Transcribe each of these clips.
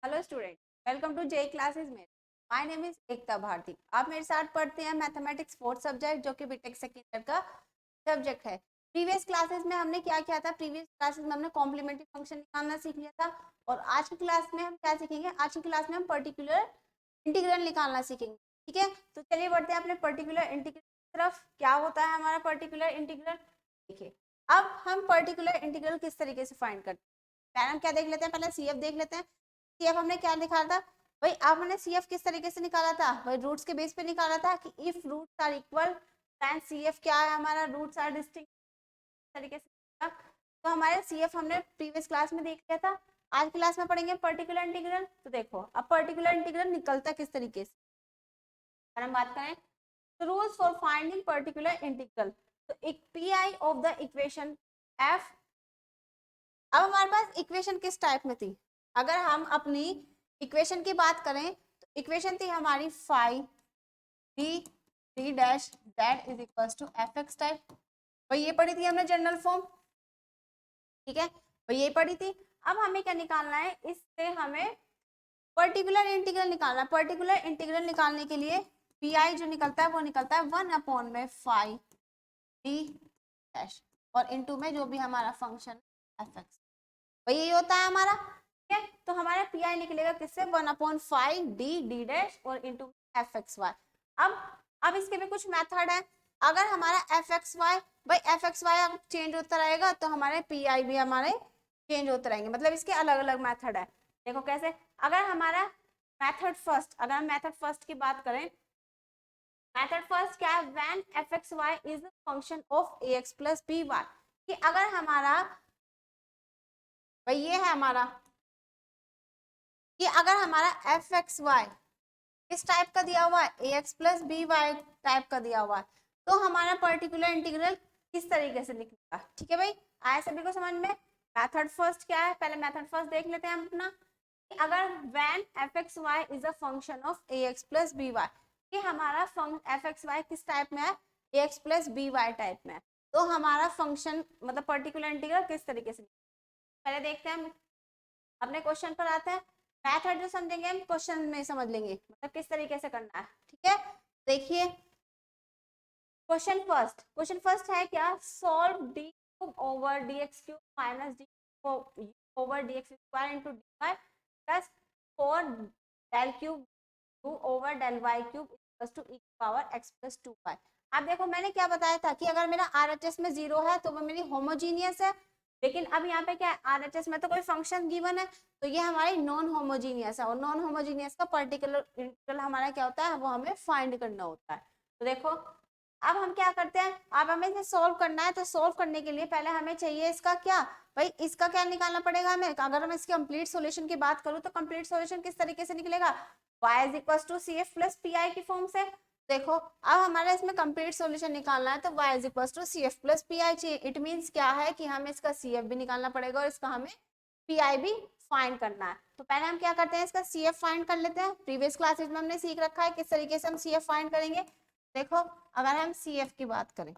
Hello student, welcome to J classes में। My name is Ekta Bharti. आप मेरे साथ पढ़ते हैं मैथमेटिक्स फोर्थ सब्जेक्ट, जो कि बीटेक सेकेंड ईयर का सब्जेक्ट है। प्रीवियस क्लासेस में हमने क्या किया था? प्रीवियस क्लासेस में हमने कॉम्प्लीमेंट्री फंक्शन निकालना सीख लिया था। और आज की क्लास में हम क्या सीखेंगे? आज की क्लास में हम पर्टिकुलर इंटीग्रल निकालना सीखेंगे। ठीक है, तो चलिए बढ़ते हैं अपने पर्टिकुलर इंटीग्रल की तरफ। क्या होता है हमारा पर्टिकुलर इंटीग्रल? देखिए, अब हम पर्टिकुलर इंटीग्रल किस तरीके से फाइंड करते हैं। पहले हम क्या देख लेते हैं? पहले सीएफ देख लेते हैं। सीएफ हमने क्या निकाला था भाई? अब हमने सीएफ किस तरीके से निकाला था भाई? रूट्स के बेस पे निकाला था कि if roots are equal then CF क्या है हमारा? रूट्स आर डिस्टिंक्ट तरीके से। तो हमारे सीएफ हमने प्रीवियस क्लास में देख लिया था। आज क्लास में पढ़ेंगे पर्टिकुलर इंटीग्रल। तो देखो, अब पर्टिकुलर इंटीग्रल निकलता किस तरीके से, अगर हम बात करें तो rules for finding particular integral. तो एक pi of the equation F. अब हमारे पास इक्वेशन किस टाइप में थी? अगर हम अपनी इक्वेशन की बात करें तो इक्वेशन थी हमारी five D D dash Z is equal to F X type. भाई ये पढ़ी थी हमने जनरल फॉर्म। ठीक है, भाई ये पढ़ी थी। अब हमें क्या निकालना है? इससे हमें पर्टिकुलर इंटीग्रल निकालना है। पर्टिकुलर इंटीग्रल निकालने के लिए पी आई जो निकलता है वो निकलता है 1 में फाइव डी डैश और इनटू में जो भी हमारा फंक्शन एफ एक्स, भाई यही होता है हमारा। ठीक है, तो हमारा पी आई निकलेगा किससे? 1/5 डी डी डैश और इंटू एफ एक्स वाई। अब इसके भी कुछ मेथड है। अगर हमारा एफ एक्स वाई, भाई एफ एक्स वाई चेंज होता रहेगा तो हमारे पी आई भी हमारे चेंज होते रहेंगे, मतलब इसके अलग अलग मेथड है। देखो कैसे। अगर हमारा मेथड फर्स्ट, अगर हम मेथड फर्स्ट की बात करें, मेथड फर्स्ट क्या है? When F X Y is function of A X plus B Y. कि अगर हमारा, भाई ये है हमारा, कि अगर हमारा एफ एक्स वाई किस टाइप का दिया हुआ है? A X plus B Y type का दिया हुआ है, तो हमारा पर्टिकुलर इंटीग्रल किस तरीके से निकलेगा? ठीक है भाई, आया सभी को समझ में? मेथड फर्स्ट क्या है? पहले मेथड फर्स्ट देख लेते हैं हम अपना। अगर when F X Y is a function of A X plus B Y, कि हमारा एफ एक्स वाई किस टाइप में है? A X plus B Y type में है, तो हमारा फंक्शन मतलब पर्टिकुलर इंटीग्रल किस तरीके से? पहले देखते हैं हम अपने क्वेश्चन पर आते हैं। मैथड जो समझेंगे हम क्वेश्चन में समझ लेंगे, मतलब किस तरीके से करना है। ठीक है, देखिए क्वेश्चन फर्स्ट है क्या? Solve D cube over D X cube minus D over D X square into D Y plus 4 del cube over del Y cube equals to E power X plus 2y। अब देखो मैंने क्या बताया था कि अगर मेरा आरएचएस में 0 है तो वो मेरी होमोजीनियस है। लेकिन अब यहाँ पे क्या है? आरएचएस में तो कोई फंक्शन गिवन है, तो ये हमारी नॉन होमोजीनियस है। और नॉन होमोजीनियस का पर्टिकुलर इंटीग्रल हमारा क्या होता है? वो हमें फाइंड करना होता है। तो देखो अब हम क्या करते हैं, अब हमें इसे सोल्व करना है। तो सोल्व करने के लिए पहले हमें चाहिए इसका क्या? भाई इसका क्या निकालना पड़ेगा हमें? अगर मैं इसकी कंप्लीट सॉल्यूशन की बात करूं तो कंप्लीट सॉल्यूशन किस तरीके से निकलेगा? y is equal to C F plus P I की फॉर्म से। देखो अब हमारा इसमें कंप्लीट सॉल्यूशन निकालना है तो y is equal to C F plus P I चाहिए। इट मीन्स क्या है कि हमें इसका सी एफ भी निकालना पड़ेगा और इसका हमें पी आई भी फाइंड करना है। तो पहले हम क्या करते हैं? इसका सी एफ फाइंड कर लेते हैं। प्रीवियस क्लासेज में हमने सीख रखा है किस तरीके से हम सी एफ फाइंड करेंगे। देखो अगर हम सी एफ की बात करें,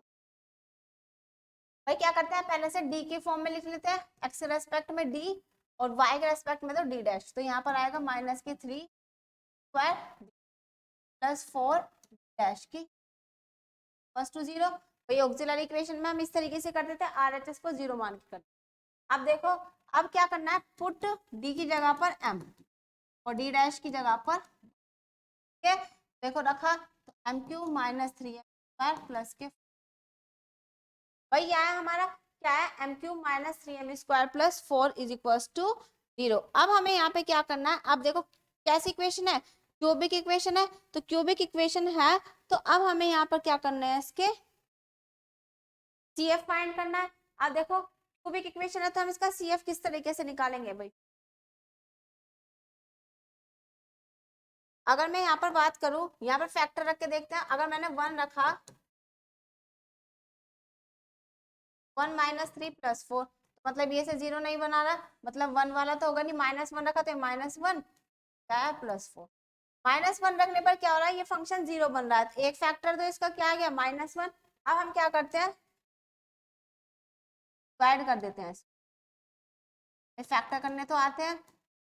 भाई क्या करते हैं? पहले से डी के फॉर्म में लिख लेते हैं, एक्स के रेस्पेक्ट में डी और वाई के रेस्पेक्ट में तो डी डैश। तो यहाँ पर आएगा माइनस की 3 स्क्वायर प्लस 4 डैश की फर्स्ट टू 0। भाई ऑक्सिलरी इक्वेशन में हम इस तरीके से कर देते हैं, आरएचएस को 0 मान के करते। अब देखो अब क्या करना है? पुट डी की जगह पर एम और डी डैश की जगह पर, ठीक है, देखो रखा तो M Q minus 3 M square plus के, भाई यह है हमारा क्या है? M cube minus 3 M square plus 4 is equal to 0। अब हमें यहाँ पे क्या करना है? अब देखो कैसी इक्वेशन है? क्यूबिक इक्वेशन है। तो क्यूबिक इक्वेशन है तो अब हमें यहाँ पर क्या करना है? इसके सीएफ फाइंड करना है। अब देखो क्यूबिक इक्वेशन है तो हम इसका सीएफ किस तरीके से निकालेंगे भाई? अगर मैं यहाँ पर बात करूं, यहाँ पर फैक्टर रख के देखते हैं। अगर मैंने 1 रखा, 1 माइनस 3 प्लस 4, तो मतलब ये से 0 नहीं बना रहा, मतलब 1 वाला तो होगा नहीं। -1 रखा तो -1 क्या है? +4। -1 रखने पर क्या हो रहा है? ये फंक्शन 0 बन रहा है। तो एक फैक्टर तो इसका क्या आ गया? -1। अब हम क्या करते हैं? ऐड कर देते हैं। फैक्टर करने तो आते हैं,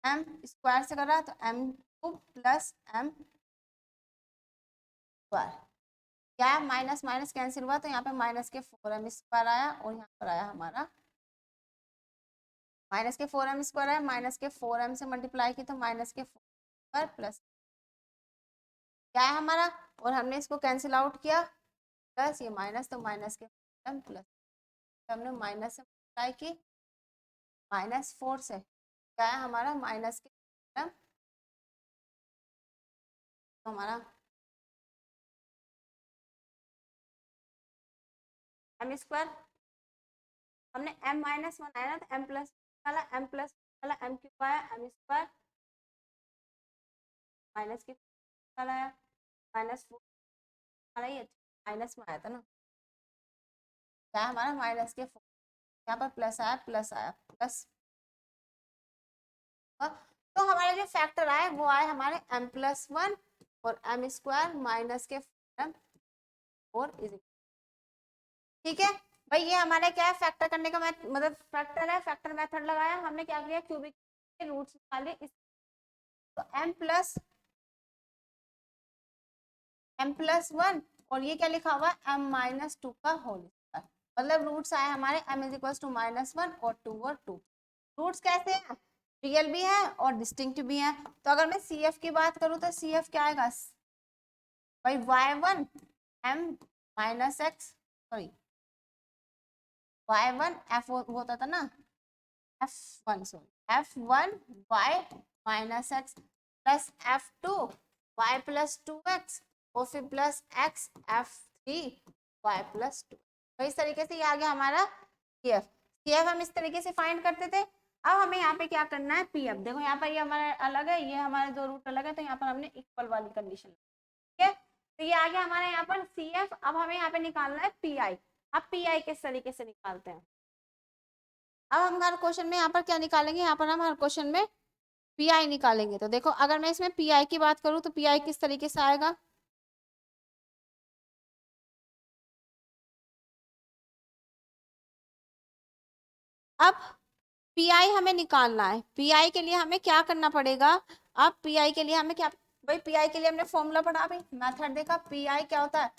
एम स्क्वायर से कर रहा है तो M cube plus M square, क्या है माइनस माइनस कैंसिल हुआ तो यहाँ पे माइनस के 4m स्क्वायर आया और यहाँ पर आया हमारा माइनस के 4m स्क्वायर आया, माइनस के 4m से मल्टीप्लाई की तो माइनस के 4 स्क्वायर प्लस क्या है हमारा, और हमने इसको कैंसिल आउट किया प्लस ये माइनस तो माइनस के 4m प्लस हमने माइनस से मल्टीप्लाई की -4 से क्या है हमारा माइनस के 4m तो हमारा एम स्क्वायर, हमने m -1 आया ना तो m प्लस वाला m प्लस वाला m क्यूब आया m स्क्वायर माइनस के वाला आया -4 हमारा ये माइनस में आया था ना, क्या हमारा माइनस के 4 यहाँ पर प्लस आया प्लस तो हमारे जो फैक्टर आए वो आए हमारे m+1 और m स्क्वायर माइनस के 4 इज, ठीक है भाई। ये हमारा क्या है फैक्टर करने का मतलब फैक्टर है, फैक्टर मेथड लगाया हमने, क्या किया क्यूबिक के रूट्स निकाले इस, तो m+1 और ये क्या लिखा हुआ है m-2 का होल स्क्वायर, मतलब रूट्स आए हमारे m इज इक्वल टू -1 और 2 और 2। रूट्स कैसे हैं, रियल भी है और डिस्टिंक्ट भी है। तो अगर मैं CF की बात करूं तो CF क्या आएगा भाई y1 m -x sorry y1 f होता था ना f1 sorry f1 y -x plus f2 y + 2x और फिर प्लस x f3 y + 2। तो इस तरीके से ये आ गया हमारा CF हम इस तरीके से फाइंड करते थे। अब हमें यहाँ पे क्या करना है PF, देखो यहाँ पर ये हमारा अलग है, ये हमारे दो रूट अलग है, तो यहाँ पर हमने इक्वल वाली कंडीशन, ठीक है। तो ये आ गया हमारे यहाँ पर CF। अब हमें यहाँ पे निकालना है PI। अब PI किस तरीके से निकालते हैं, अब हम हर क्वेश्चन में यहाँ पर क्या निकालेंगे, यहाँ पर हम हर क्वेश्चन में PI निकालेंगे। तो देखो अगर मैं इसमें PI की बात करूँ तो PI किस तरीके से आएगा, अब PI हमें निकालना है। PI के लिए हमें क्या करना पड़ेगा, अब PI के लिए हमें क्या, भाई PI के लिए हमने फॉर्मूला पढ़ा, भाई मेथड देखा, PI क्या होता है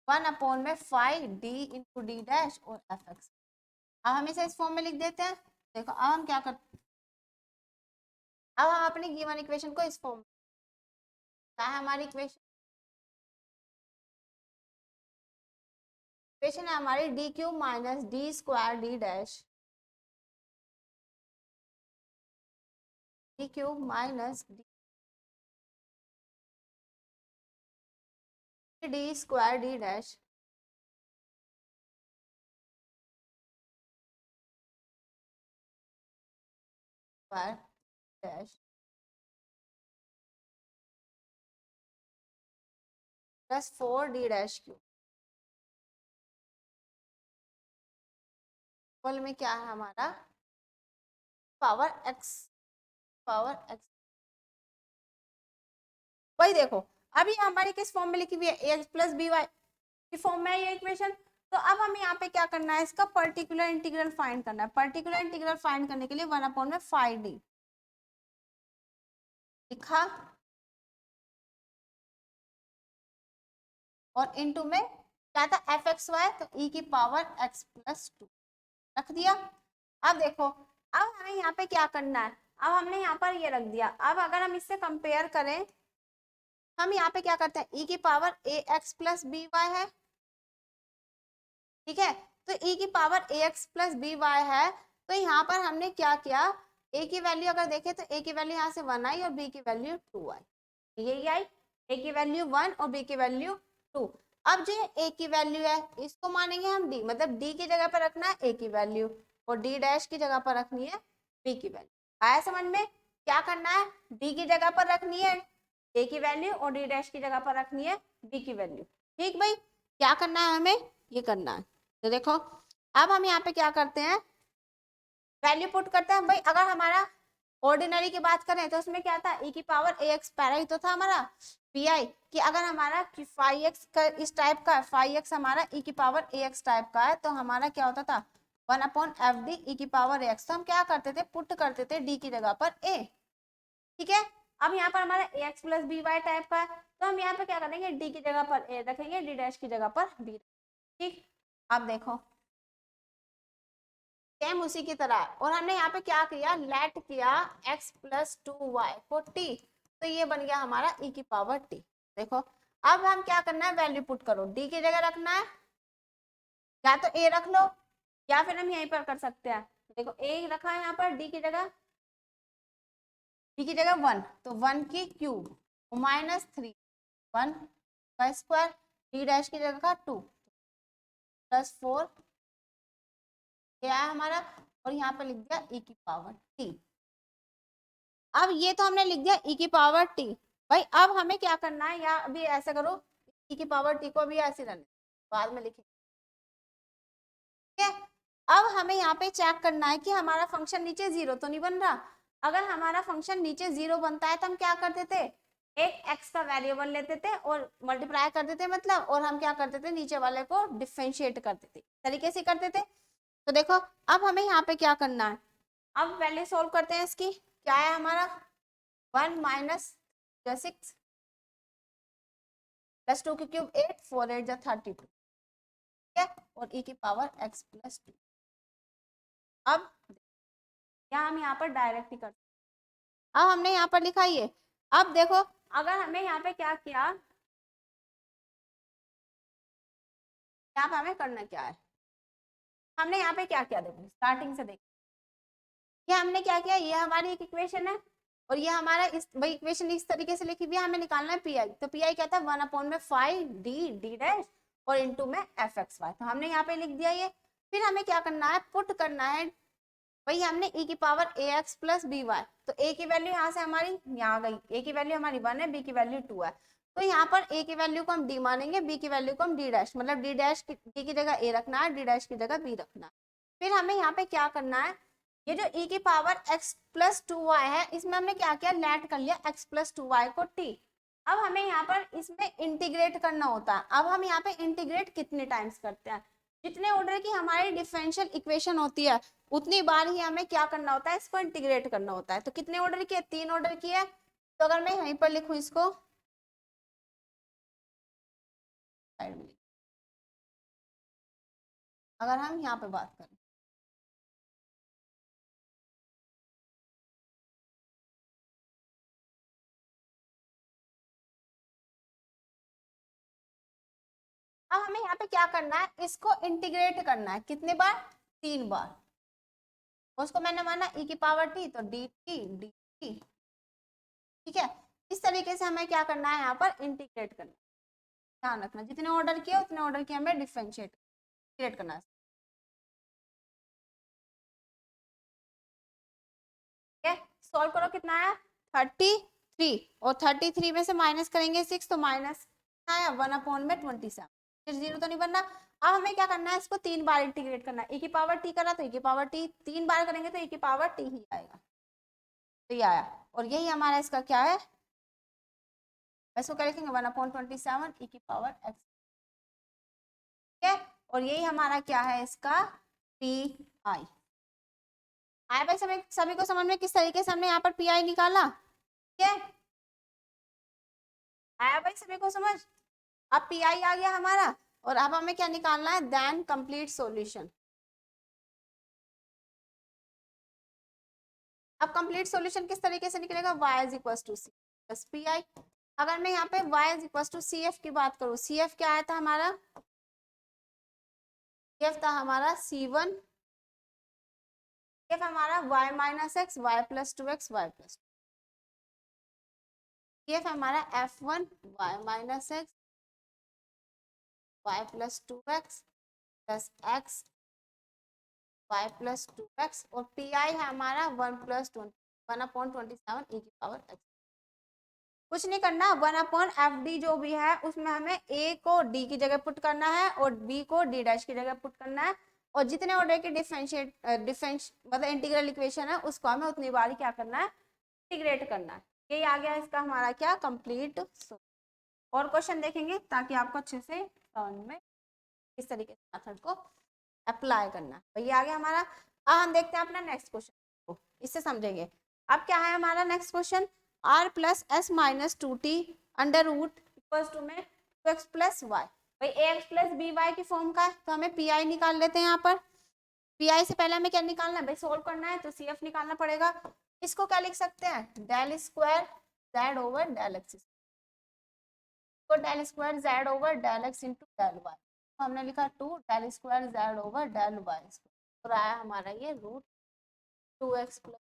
1/5D/D' और fx। अब हम इसे इस फॉर्म में लिख देते हैं। देखो अब हम क्या करते, अब हम अपनी गिवन इक्वेशन को इस फॉर्म में, क्या है हमारी इक्वेशन, इक्वेशन है हमारी d³ - d² d' d³ - d² d' square dash plus 4D'³ equal में क्या है हमारा पावर x। वही देखो अभी हमारी किस फॉर्म में लिखी हुई है ax + by की फॉर्म में है ये इक्वेशन। तो अब हमें यहाँ पे क्या करना है, इसका पर्टिकुलर इंटीग्रल फाइंड करना है। पर्टिकुलर इंटीग्रल फाइंड करने के लिए 1/5D लिखा और इनटू में क्या था fxy, तो e⁻x+2 रख दिया। अब देखो अब हमें यहाँ पे क्या करना है, अब हमने यहाँ पर ये रख दिया। अब अगर हम इससे कंपेयर करें, हम यहाँ पे क्या करते हैं e⁻ax+by है, ठीक है। तो e⁻ax+by है, तो यहाँ पर हमने क्या किया, a की वैल्यू अगर देखें तो a की वैल्यू यहाँ से 1 आई और b की वैल्यू 2 आई, यही आई, a की वैल्यू 1 और b की वैल्यू 2। अब जो a की वैल्यू है इसको मानेंगे हम d, मतलब d की जगह पर रखना है a की वैल्यू और d' की जगह पर रखनी है b की वैल्यू। आया समझ में, क्या करना है, d की जगह पर रखनी है a की वैल्यू और d' की जगह पर रखनी है b की वैल्यू। ठीक भाई, क्या करना है हमें, ये करना है। तो देखो अब हम यहाँ पे क्या करते हैं, वैल्यू पुट करते हैं। भाई अगर हमारा ऑर्डिनरी की बात करें तो उसमें क्या था e⁻ax, पहला ही तो था हमारा PI कि अगर हमारा phi x का इस टाइप का phi x हमारा e⁻ax टाइप का है तो हमारा क्या होता था 1/fd e⁻ax। तो हम क्या करते थे, पुट करते थे d की जगह पर a, ठीक है। अब यहाँ पर हमारा A X plus B Y type का है, तो हम यहाँ पे क्या करेंगे, डी की जगह पर ए रखेंगे, डी डैश की जगह पर बी। ठीक, अब देखो सेम उसी की तरह, और हमने यहाँ पे क्या किया, लेट किया x प्लस 2y को t, तो ये बन गया हमारा e की पावर t। देखो अब हम क्या करना है, वैल्यू पुट करो, d की जगह रखना है, या तो a रख लो या फिर हम यहीं पर कर सकते हैं। देखो a रखा है यहाँ पर, d की जगह 1, तो 1 की क्यूब माइनस 3 1 का स्क्वायर, d डैश की जगह का 2 प्लस 4 क्या है हमारा, और यहाँ पे लिख दिया e की पावर t। अब ये तो हमने लिख दिया e की पावर t। भाई अब हमें क्या करना है, या अभी ऐसे करो, e की पावर t को अभी ऐसे रहने, बाद में लिखेंगे। ठीक है, अब हमें यहाँ पे चेक करना है कि हमारा फंक्शन नीचे 0 तो नहीं बन रहा। अगर हमारा फंक्शन नीचे 0 बनता है तो हम क्या करते थे, एक x का वेरिएबल लेते थे और मल्टीप्लाई कर देते मतलब, और हम क्या करते थे, नीचे वाले को डिफरेंशिएट करते थे, तरीके से करते थे। तो देखो अब हमें यहाँ पे क्या करना है, अब वैल्यू सोल्व करते हैं इसकी, क्या है हमारा 1 माइनस 6 प्लस 2 की क्यूब 8 4 8 जा 32, ठीक है, और e की पावर x प्लस 2। अब क्या हम यहाँ पर डायरेक्ट ही करते हैं, अब हमने यहाँ पर लिखा ये। अब देखो अगर हमें यहाँ पे क्या किया, यहाँ पे हमें करना क्या है, हमने यहाँ पे क्या किया, देखो स्टार्टिंग से देखो, ये हमने क्या किया, ये हमारी एक इक्वेशन है और ये हमारा इस भाई इक्वेशन इस तरीके से लिखी हुई है, हमें निकालना है पी आई। तो पी आई क्या था, 1/5 डी डी डैश और इनटू में एफ एक्स वाई, तो हमने यहाँ पे लिख दिया ये। फिर हमें क्या करना है, पुट करना है, वही हमने e की पावर ए एक्स प्लस बी वाई, तो a की वैल्यू यहाँ से हमारी यहाँ गई, a की वैल्यू हमारी 1 है, b की वैल्यू 2 है, तो यहाँ पर a की वैल्यू को हम d मानेंगे, b की वैल्यू को हम d डैश, मतलब d डैश d की जगह a रखना है, d डैश की जगह b रखना है। फिर हमें यहाँ पे क्या करना है, ये जो e की पावर x प्लस 2y है, इसमें हमने क्या किया, लेट कर लिया x प्लस 2y को t। अब हमें यहाँ पर इसमें इंटीग्रेट करना होता है। अब हम यहाँ पे इंटीग्रेट कितने टाइम्स करते हैं, जितने ऑर्डर की हमारी डिफरेंशियल इक्वेशन होती है उतनी बार ही हमें क्या करना होता है, इसको इंटीग्रेट करना होता है। तो कितने ऑर्डर की है, 3 ऑर्डर की है। तो अगर मैं यहीं पर लिखूं इसको, अगर हम यहाँ पे बात करें, अब हमें यहाँ पे क्या करना है, इसको इंटीग्रेट करना है, कितने बार, 3 बार। उसको मैंने माना e की पावर t, तो डी टी डी टी, ठीक है। इस तरीके से हमें क्या करना है, यहाँ पर इंटीग्रेट करना है। ध्यान रखना जितने ऑर्डर किए उतने ऑर्डर की हमें डिफरेंशिएट क्रिएट करना है। ठीक है, सॉल्व करो, कितना आया 33, और 33 में से माइनस करेंगे 6, तो माइनस आया 1/27, फिर 0 तो नहीं बनना। अब हमें क्या करना है, इसको 3 बार इंटीग्रेट करना है, e की पावर t करा तो e की पावर t, 3 बार करेंगे तो e की पावर t ही आएगा, तो ये आया। और यही हमारा इसका क्या है, इसको क्या लिखेंगे, 1/27 e की पावर x, ठीक है। और यही हमारा क्या है, इसका पी आई। आया भाई सभी को समझ में, किस तरीके से हमने यहाँ पर पी आई निकाला, ठीक है। आया भाई सभी को समझ, अब पी आई आ गया हमारा, और अब हमें क्या निकालना है, देन कंप्लीट सॉल्यूशन। अब कंप्लीट सॉल्यूशन किस तरीके से निकलेगा, y is equal to C plus P I. अगर मैं यहाँ पे y is equal to C F की बात करूँ, सी एफ क्या आया था हमारा, सी एफ था हमारा c1, सी एफ हमारा y minus X Y plus 2x Y plus, C F हमारा f1 y minus X Y plus 2x plus X Y plus 2x, और पी आई है हमारा 1/27 e की पावर x। कुछ नहीं करना, 1/fd जो भी है उसमें हमें a को d की जगह पुट करना है और b को d डैश की जगह पुट करना है, और जितने ऑर्डर की डिफरेंस मतलब इंटीग्रल इक्वेशन है उसको हमें उतनी बार क्या करना है, इंटीग्रेट करना है। यही आ गया इसका हमारा क्या, कंप्लीट। और क्वेश्चन देखेंगे ताकि आपको अच्छे से समझ में इस तरीके से मेथड को अप्लाई करना है। ये आ गया हमारा। अब हम देखते हैं अपना नेक्स्ट क्वेश्चन को, इससे समझेंगे। अब क्या है हमारा next question, R plus S minus 2t under root equals to में 2x प्लस वाई। भाई ax प्लस बी वाई की फॉर्म का है तो हमें पी आई निकाल लेते हैं। यहाँ पर पी आई से पहले हमें क्या निकालना है भाई, सोल्व करना है तो सी एफ निकालना पड़ेगा। इसको क्या लिख सकते हैं, del square Z over del X, तो del square Z over del X into del Y, तो हमने लिखा 2 del square Z over del Y square, तो आया हमारा ये रूट 2x प्लस,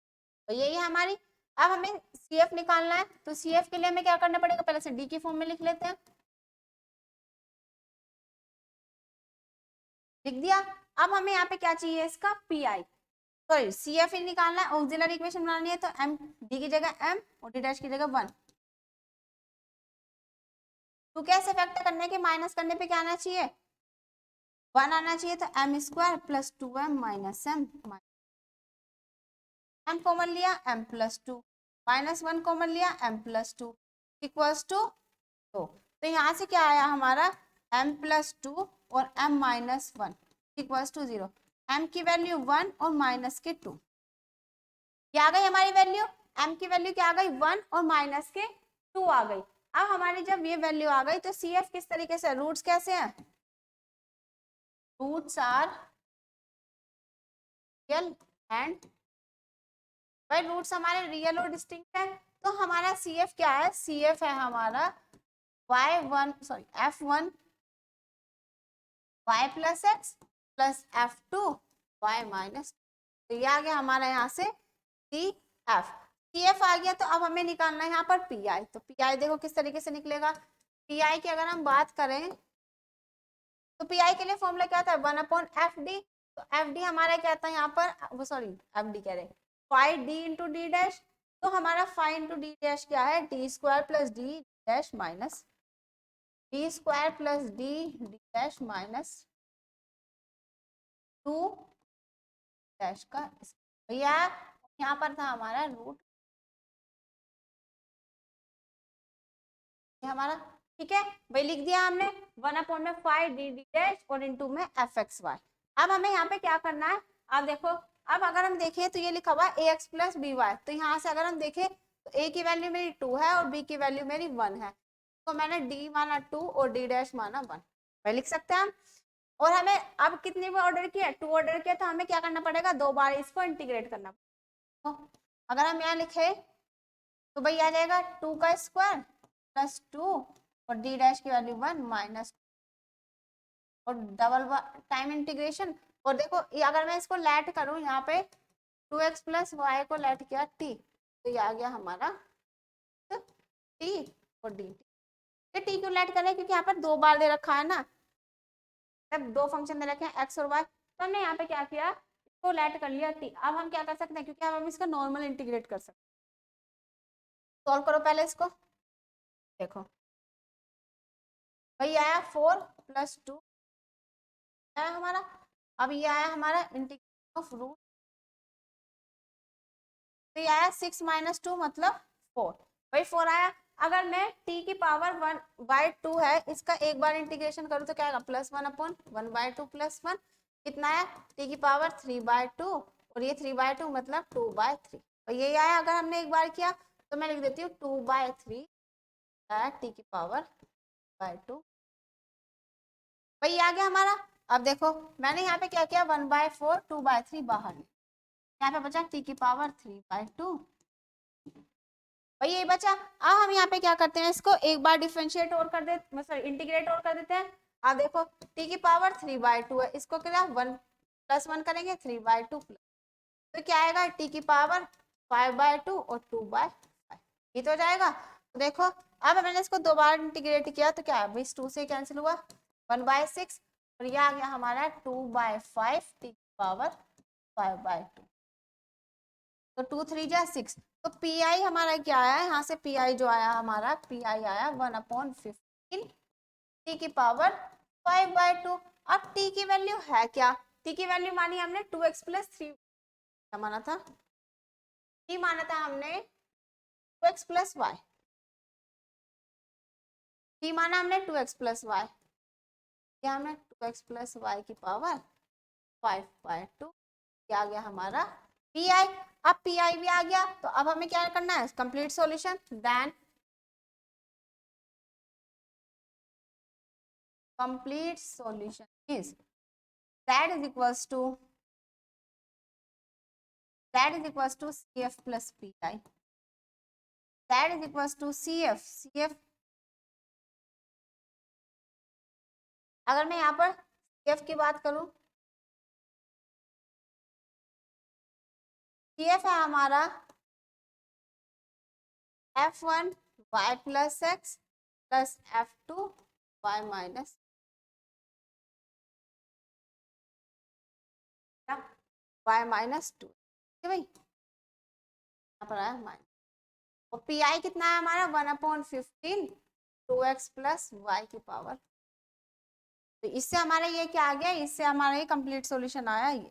तो यही है हमारी। अब हमें सी एफ निकालना है तो सी एफ के लिए हमें क्या करना पड़ेगा, पहले से डी की फॉर्म में लिख लेते हैं, लिख दिया। अब हमें यहाँ पे क्या चाहिए, इसका P I, sorry C F निकालना है, ऑक्सिलरी इक्वेशन बनानी है, तो एम डी की जगह एम और डी डैश की जगह 1। तो कैसे फैक्टर करने के, माइनस करने पे क्या आना चाहिए, 1 आना चाहिए, तो M square plus 2m minus M, M common लिया m प्लस 2 माइनस 1 कॉमन लिया m प्लस 2 इक्वल्स टू 2। तो यहाँ से क्या आया हमारा m प्लस 2 और m minus 1 equals to 0। m की वैल्यू 1 और माइनस के 2, क्या आ गई हमारी वैल्यू, m की वैल्यू क्या आ गई 1 और माइनस के 2 आ गई। अब हमारी जब ये वैल्यू आ गई तो सी एफ किस तरीके से, रूट्स कैसे हैं, रूट्स आर रियल एंड, भाई रूट्स हमारे रियल और डिस्टिंक्ट है, तो हमारा सी एफ क्या है, सी एफ है हमारा y1 sorry f1 y plus x plus f2 y minus, तो ये आ गया हमारा यहाँ से सी एफ। सी एफ आ गया तो अब हमें निकालना है यहाँ पर पी आई, तो पी आई देखो किस तरीके से निकलेगा। पी आई की अगर हम बात करें तो पी आई के लिए फॉर्मूला क्या था, 1/fd, तो एफ डी हमारा क्या था यहाँ पर, वो सॉरी एफ डी कह रहे five D into D dash, तो हमारा फाइव इंटू डी डैश क्या है, D square plus D dash minus D square plus D D dash minus 2 dash का, भैया यहाँ पर था हमारा रूट हमारा, ठीक है भाई, लिख दिया हमने 1/5 डी डी डैश और इनटू में एफ एक्स वाई। अब हमें यहाँ पे क्या करना है, अब देखो, अब अगर हम देखें तो ये लिखा हुआ है A X plus B Y, तो यहाँ से अगर हम देखें तो ए की वैल्यू मेरी 2 है और बी की वैल्यू मेरी 1 है, तो मैंने डी माना 2 और डी डैश माना 1, भाई लिख सकते हैं हम। और हमें अब कितनी बार ऑर्डर किया, 2 ऑर्डर किया, तो हमें क्या करना पड़ेगा, 2 बार इसको इंटीग्रेट करना पड़ेगा। तो अगर हम यहाँ लिखे तो भाई आ जाएगा 2 का स्क्वायर प्लस 2 और डी डैश की वैल्यू 1 माइनस, और डबल टाइम इंटीग्रेशन, और देखो ये अगर मैं इसको लेट करूं यहाँ पे 2x प्लस वाई को लेट किया t, तो ये आ गया हमारा t और dt। ये t क्यों लेट करें, क्योंकि यहाँ पर 2 बार दे रखा है ना, जब 2 फंक्शन दे रखे हैं x और y, तो हमने यहाँ पे क्या किया, इसको लेट कर लिया t। अब हम क्या कर सकते हैं, क्योंकि हम इसका नॉर्मल इंटीग्रेट कर सकते हैं, सॉल्व करो पहले इसको, देखो भाई आया 4 प्लस 2 आया हमारा, अब ये आया हमारा इंटीग्रेशन ऑफ रूट, तो ये आया 6 माइनस 2 मतलब 4, भाई 4 आया। अगर मैं t की पावर 1/2 है, इसका एक बार इंटीग्रेशन करूँ तो क्या आएगा, +1/1/2 प्लस 1, कितना है t की पावर 3/2, और ये 3/2 मतलब 2/3, और ये आया। अगर हमने एक बार किया तो मैं लिख देती हूँ 2/3 t की पावर 2, भाई आ गया हमारा। अब देखो मैंने यहाँ पे क्या किया, 1/4 2/3 बाहर, यहाँ पे बचा t की पावर 3/2, भाई ये बचा। अब हम यहाँ पे क्या करते हैं, इसको एक बार डिफरेंशिएट और कर देते, सॉरी इंटीग्रेट और कर देते हैं। अब देखो t की पावर 3/2 है, इसको क्या 1 + 1 करेंगे 3/2 प्लस, तो क्या आएगा t की पावर 5/2 और 2/5, ये तो हो जाएगा। तो देखो अब मैंने इसको 2 बार इंटीग्रेट किया तो क्या है, 2 से कैंसिल हुआ 1/6, और ये आ गया हमारा 2/5 t की पावर 5/2, तो 2 3 जा 6, तो पी आई हमारा क्या आया, यहाँ से पी आई जो आया हमारा, पी आई आया 1/15 टी की पावर 5/2। अब टी की वैल्यू है क्या, टी की वैल्यू मानी हमने 2x प्लस 3, क्या माना था, टी माना था हमने 2x प्लस वाई, टी माना हमने 2x प्लस वाई, क्या हमने 2x प्लस वाई की पावर 5/2, क्या आ गया हमारा पी आई। अब पी आई भी आ गया, तो अब हमें क्या करना है, complete solution. Then complete solution is that is equals to CF plus PI, that is equals to CF। अगर मैं यहाँ पर CF की बात करूं, CF है हमारा F1 y plus x plus F2 y minus -2, ठीक है भाई, यहाँ पर आया माइनस। और पी आई कितना है हमारा 1/15 2x प्लस वाई की पावर। तो इससे हमारा ये क्या आ गया, इससे हमारा ये कंप्लीट सॉल्यूशन आया ये,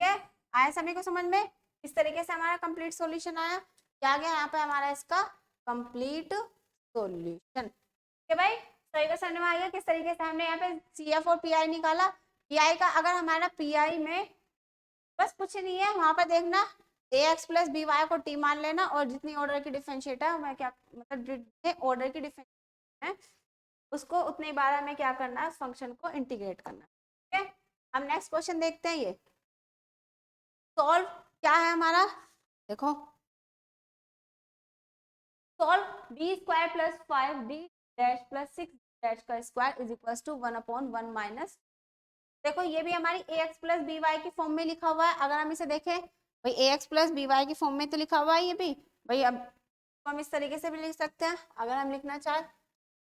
ठीक है। आया सभी को समझ में, इस तरीके से हमारा कंप्लीट सॉल्यूशन आया। क्या आ गया यहाँ पे हमारा इसका कंप्लीट सॉल्यूशन, ठीक है भाई। सही को समझ में आ गया किस तरीके से हमने यहाँ पे CF और PI निकाला। PI का अगर हमारा PI में बस कुछ नहीं है, वहां पर देखना ax प्लस बी वाई को t मान लेना, और जितनी ऑर्डर की डिफरेंशिएट है, मैं क्या मतलब जितने ऑर्डर की डिफरेंशिएट है उसको उतनी बार हमें क्या करना है, उस फंक्शन को इंटीग्रेट करना, ठीक है। हम नेक्स्ट क्वेश्चन देखते हैं। ये सॉल्व क्या है हमारा, देखो solve b square plus 5d dash plus 6 dash का square is equal to 1/1 minus. देखो ये भी हमारी ax प्लस बी वाई की फॉर्म में लिखा हुआ है। अगर हम इसे देखें भाई, ax प्लस बी वाई की फॉर्म में तो लिखा हुआ है ये भी भाई। अब हम इस तरीके से भी लिख सकते हैं, अगर हम लिखना चाहें,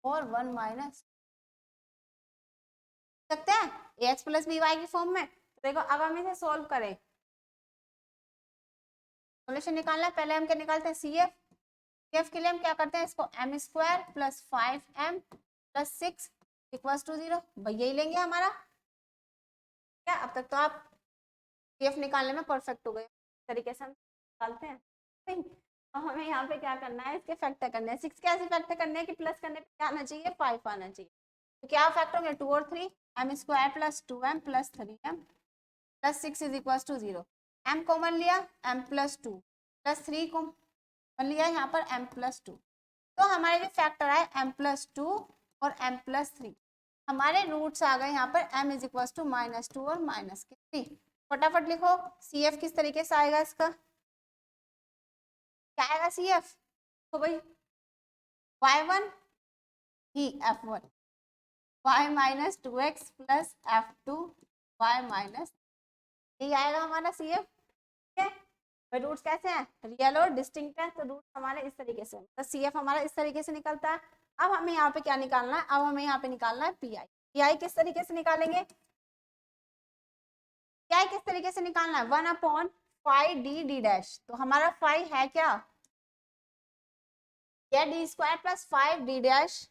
और 1 माइनस सकते हैं ax प्लस बी वाई की फॉर्म में। तो देखो अब हम इसे सोल्व करें, सॉल्यूशन निकालना है, पहले हम क्या निकालते हैं, CF के लिए हम क्या करते हैं, इसको m square plus 5m plus 6 equals to 0, भाई यही लेंगे हमारा। क्या अब तक तो आप CF निकालने में परफेक्ट हो गए, इस तरीके से हम निकालते हैं। अब हमें यहाँ पे क्या करना है, इसके फैक्टर करने हैं। 6 कैसे फैक्टर करने हैं कि प्लस करने पे क्या आना चाहिए, 5 आना चाहिए। तो क्या फैक्टर होंगे, 2 और 3, m square plus 2m plus 3m plus 6 is equal to 0। m common लिया, m प्लस 2 प्लस 3 कॉमन लिया यहाँ पर m प्लस 2, तो हमारे भी फैक्टर आए m प्लस 2 और m प्लस 3। हमारे रूट्स आ गए यहाँ पर m इज इक्वल टू -2 और -3। फटाफट लिखो CF किस तरीके से आएगा, इसका क्या आएगा CF, तो भाई y1 ही f1 y minus 2x plus f2 y minus, यही आएगा हमारा CF, ठीक है। रूट्स कैसे हैं, रियल और डिस्टिंक्ट है, तो रूट्स हमारे इस तरीके से, तो CF हमारा इस तरीके से निकलता है। अब हमें यहाँ पे क्या निकालना है, अब हमें यहाँ पे निकालना है PI किस तरीके से निकालेंगे, PI किस तरीके से निकालना है, 1/5d डैश। तो हमारा 5 है क्या, या d square plus 5d dash,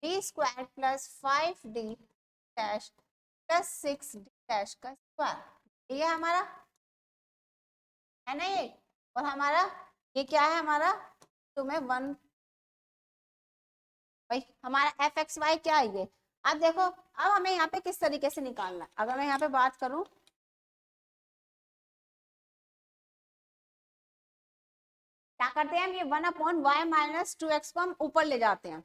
d square plus 5d dash plus 6d dash का स्क्वायर, ये हमारा है ना ये। और हमारा ये क्या है हमारा, तो मैं 1 भाई हमारा fxy क्या है ये। अब देखो अब हमें यहाँ पे किस तरीके से निकालना है, अगर मैं यहाँ पे बात करूं, क्या करते हैं हम, ये 1/y माइनस 2x को हम ऊपर ले जाते हैं।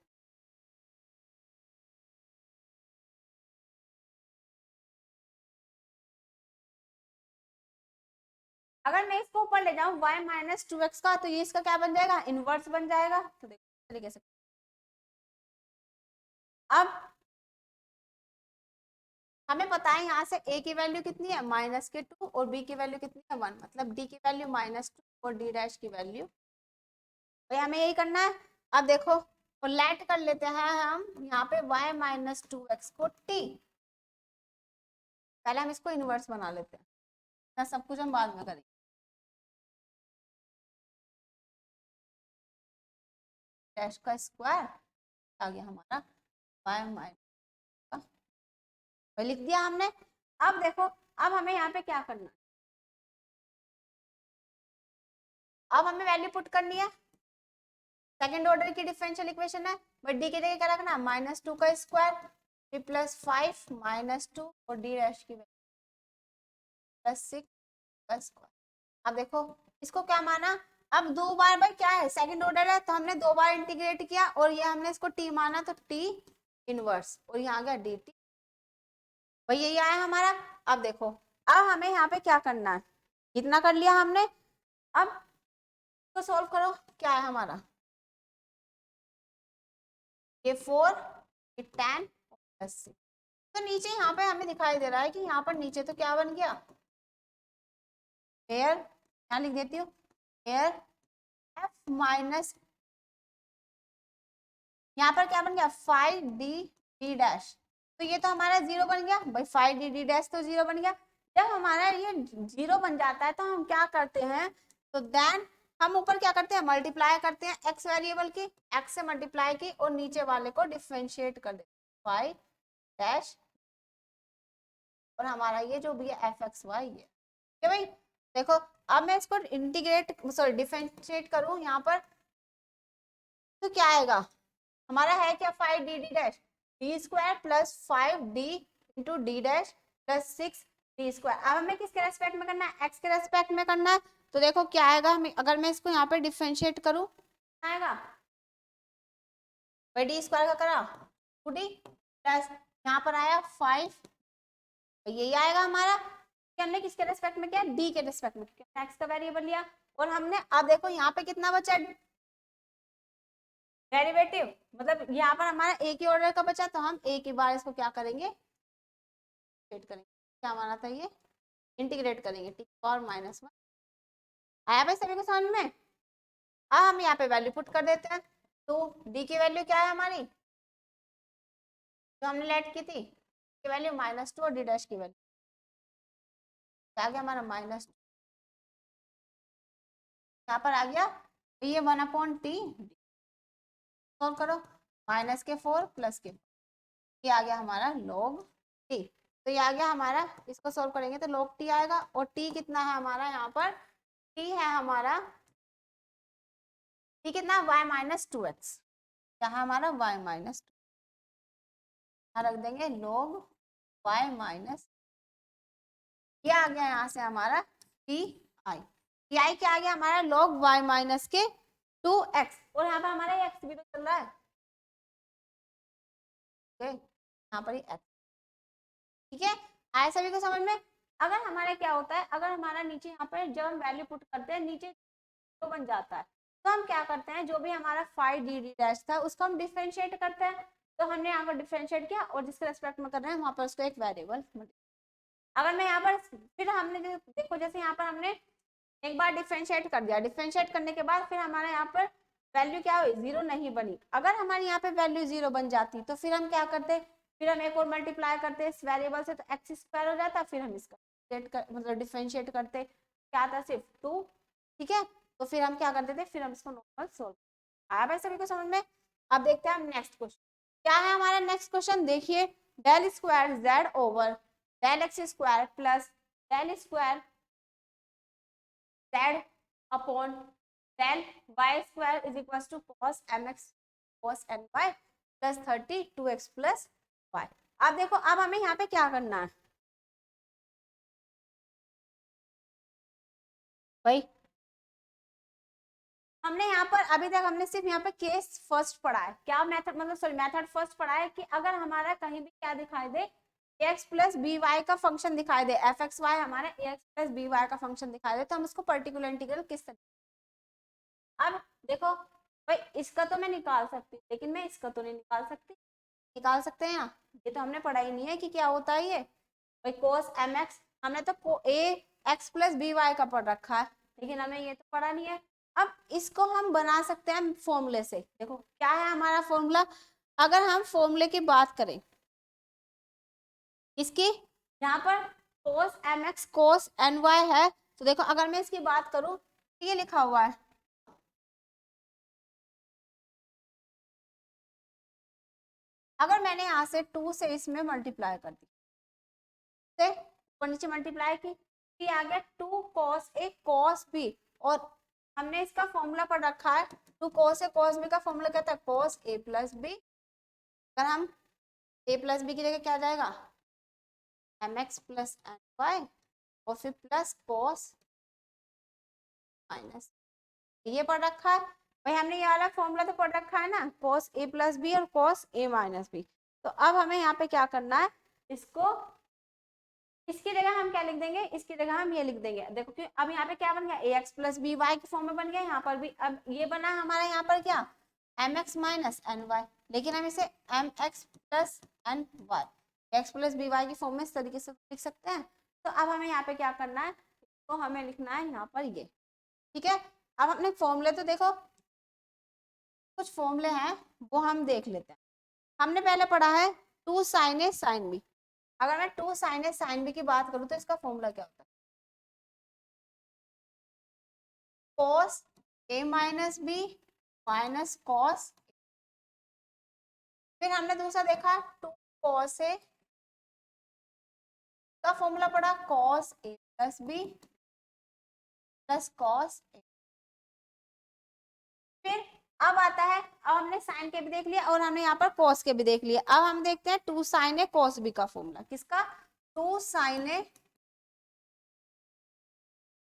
अगर मैं इसको ऊपर ले जाऊं y माइनस 2x का, तो ये इसका क्या बन जाएगा, इनवर्स बन जाएगा। तो देखो इस तरीके से, अब हमें पता है यहाँ से a की वैल्यू कितनी है -2 और b की वैल्यू कितनी है 1, मतलब d की वैल्यू -2 और d डैश की वैल्यू, तो हमें यही करना है। अब देखो और लेट कर लेते हैं हम यहाँ पे y माइनस 2x को t, पहले हम इसको इनवर्स बना लेते हैं, ना सब कुछ हम बाद में करेंगे। डैश का स्क्वायर आ गया हमारा y माइनस का, लिख दिया हमने। अब देखो अब हमें यहाँ पे क्या करना है, अब हमें वैल्यू पुट करनी है, सेकंड ऑर्डर की डिफरेंशियल इक्वेशन है, बट डी के जगह क्या रखना, -2 का स्क्वायर प्लस 5 -2 और डी डैश की वैल्यू प्लस 6 स्क्वायर। अब देखो इसको क्या माना, अब दो बार भाई क्या है सेकंड ऑर्डर है तो हमने दो बार इंटीग्रेट किया और ये हमने इसको टी माना तो टी इनवर्स और यहाँ आ गया डी टी, भाई यही आया हमारा। अब देखो अब हमें यहाँ पे क्या करना है, इतना कर लिया हमने, अब इसको सोल्व करो, क्या है हमारा ये 4 ये 10 प्लस 6, तो नीचे यहाँ पे हमें दिखाई दे रहा है कि यहाँ पर नीचे तो क्या बन गया, एयर, यहाँ लिख देती हूँ एयर एफ माइनस, यहाँ पर क्या बन गया 5d d डैश, तो ये तो हमारा जीरो बन गया भाई, 5d d डैश तो जीरो बन गया। जब हमारा ये जीरो बन जाता है तो हम क्या करते हैं, तो देन हम ऊपर क्या करते हैं मल्टीप्लाई करते हैं एक्स वेरिएबल की, एक्स से मल्टीप्लाई की और नीचे वाले को डिफरेंशिएट कर देते हैं 5 डैश, और हमारा ये जो भी है एफ एक्स वाई ये भाई। देखो अब मैं इसको इंटीग्रेट सॉरी डिफरेंशिएट करूं यहाँ पर तो क्या आएगा, हमारा है क्या 5d d dash D square plus 5d into D dash plus 6d square. अब हमें किसके रेस्पेक्ट में करना है, एक्स के रेस्पेक्ट में करना है, तो देखो क्या आएगा, हमें अगर मैं इसको यहाँ पे डिफरेंशिएट करूँ आएगा भाई डी स्क्वायर का करा 2d प्लस यहाँ पर आया 5, यही आएगा हमारा कि हमने किसके रेस्पेक्ट में किया, डी के रेस्पेक्ट में, एक्स का वेरिएबल लिया और हमने, अब देखो यहाँ पे कितना बचा डेरिवेटिव, मतलब यहाँ पर हमारा एक ही ऑर्डर का बचा तो हम एक ही बार इसको क्या करेंगे करेंगे, क्या माना था ये इंटीग्रेट करेंगे, टी और माइनस 1 आया भाई सभी को समझ में। अब हम यहाँ पे वैल्यू पुट कर देते हैं, तो डी की वैल्यू क्या है हमारी जो हमने लेट की थी, की वैल्यू -2 और डी डैश की वैल्यू क्या आ गया हमारा -2, यहाँ पर आ गया तो ये 1/t, सोल्व करो माइनस के 4 प्लस के, ये आ गया हमारा log t, तो ये आ गया हमारा, इसको सोल्व करेंगे तो log t आएगा और t कितना है हमारा यहाँ पर, t है हमारा t कितना y माइनस 2x, यहाँ हमारा y माइनस 2, रख देंगे log y माइनस, ये आ गया यहाँ से हमारा टी आई, टी आई क्या आ गया हमारा log y माइनस के 2x, और यहाँ पर हमारा ये x भी तो चल रहा है, यहाँ पर x, ठीक है आया सभी को समझ में। अगर हमारा क्या होता है, अगर हमारा नीचे यहाँ पर जब हम वैल्यू पुट करते हैं नीचे तो बन जाता है, तो हम क्या करते हैं जो भी हमारा 5d d डैश था उसको हम डिफरेंशिएट करते हैं, तो हमने यहाँ पर डिफरेंशिएट किया और जिसके रेस्पेक्ट में कर रहे हैं वहां पर उसको एक वेरिएबल, अगर मैं यहाँ पर फिर हमने देखो जैसे यहाँ पर हमने एक बार डिफरेंशिएट कर दिया, डिफरेंशिएट करने के बाद फिर हमारा यहाँ पर वैल्यू क्या हुई जीरो नहीं बनी, अगर हमारी यहाँ पे वैल्यू जीरो बन जाती तो फिर हम क्या करते, फिर हम एक और मल्टीप्लाई करते इस वेरिएबल से तो एक्स स्क्वायर हो जाता, फिर हम इसका मतलब डिफरेंशिएट करते क्या आता सिर्फ 2, ठीक है, तो फिर हम क्या करते थे, फिर हम इसको नॉर्मल सोल्व, आया भाई सभी को समझ में। अब देखते हैं हम नेक्स्ट क्वेश्चन क्या है हमारा, नेक्स्ट क्वेश्चन देखिए, del square Z over del X square plus del square Z upon del Y square is equal to cos mx cos ny plus 32x plus Y. अब देखो अब हमें यहाँ पे क्या करना है भाई, हमने यहाँ पर अभी तक हमने सिर्फ यहाँ पे केस फर्स्ट पढ़ा है, क्या मेथड मतलब सॉरी मेथड फर्स्ट पढ़ा है कि अगर हमारा कहीं भी क्या दिखाई दे एक्स प्लस बी वाई का फंक्शन दिखाई दे, एफ एक्स वाई हमारा एक्स प्लस बी वाई का फंक्शन दिखाई दे तो हम उसको पर्टिकुलर इंटीग्रल किस तरह, अब देखो भाई इसका तो मैं निकाल सकती हूँ लेकिन मैं इसका तो नहीं निकाल सकती, निकाल सकते हैं यहाँ, ये तो हमने पढ़ा ही नहीं है कि क्या होता है ये भाई कोस एम एक्स, हमने तो ए एक्स प्लस बी वाई का पढ़ रखा है लेकिन हमें ये तो पढ़ा नहीं है। अब इसको हम बना सकते हैं फॉर्मूले से, देखो क्या है हमारा फॉर्मूला, अगर हम फॉर्मूले की बात करें इसकी, यहाँ पर कोस M X cos N Y है, तो देखो अगर मैं इसकी बात करूं तो ये लिखा हुआ है अगर मैंने यहाँ से 2 से इसमें मल्टीप्लाई कर दी से ऊपर नीचे मल्टीप्लाई की, ये आ गया 2 cos ए cos बी, और हमने इसका फॉर्मूला पढ़ रखा है 2 cos ए cos बी का फॉर्मूला क्या था cos ए प्लस बी, अगर हम ए प्लस बी की जगह क्या आ जाएगा M X plus N Y और फिर प्लस cos माइनस, ये पढ़ रखा है भाई हमने, ये वाला फॉर्मूला तो पढ़ रखा है ना, cos a प्लस बी और cos a माइनस बी। तो अब हमें यहाँ पे क्या करना है, इसको इसकी जगह हम क्या लिख देंगे, इसकी जगह हम ये लिख देंगे, देखो कि अब यहाँ पे क्या बन गया, ए एक्स प्लस बी वाई के फॉर्म में बन गया, यहाँ पर भी अब ये बना हमारा यहाँ पर क्या, M X minus N Y, लेकिन हम इसे M X plus N Y X plus B Y की फॉर्म में इस तरीके से लिख सकते हैं। तो अब हमें यहाँ पे क्या करना है, तो हमें लिखना है यहाँ पर ये, ठीक है। अब अपने फॉर्मूले तो देखो, कुछ फॉर्मूले हैं वो हम देख लेते हैं। हमने पहले पढ़ा है two sine A sine B, अगर मैं two sine A sine B की बात करूं तो इसका फॉर्मूला क्या होता है, cos a minus B minus cos, फिर हमने दूसरा देखा टू cos a का फॉर्मूला पढ़ा cos a plus B plus cos a। फिर अब आता है, अब हमने साइन के भी देख लिया और हमने यहाँ पर cos के भी देख लिया, अब हम देखते हैं two sine A cos B का फॉर्मूला, किसका, टू साइन ए,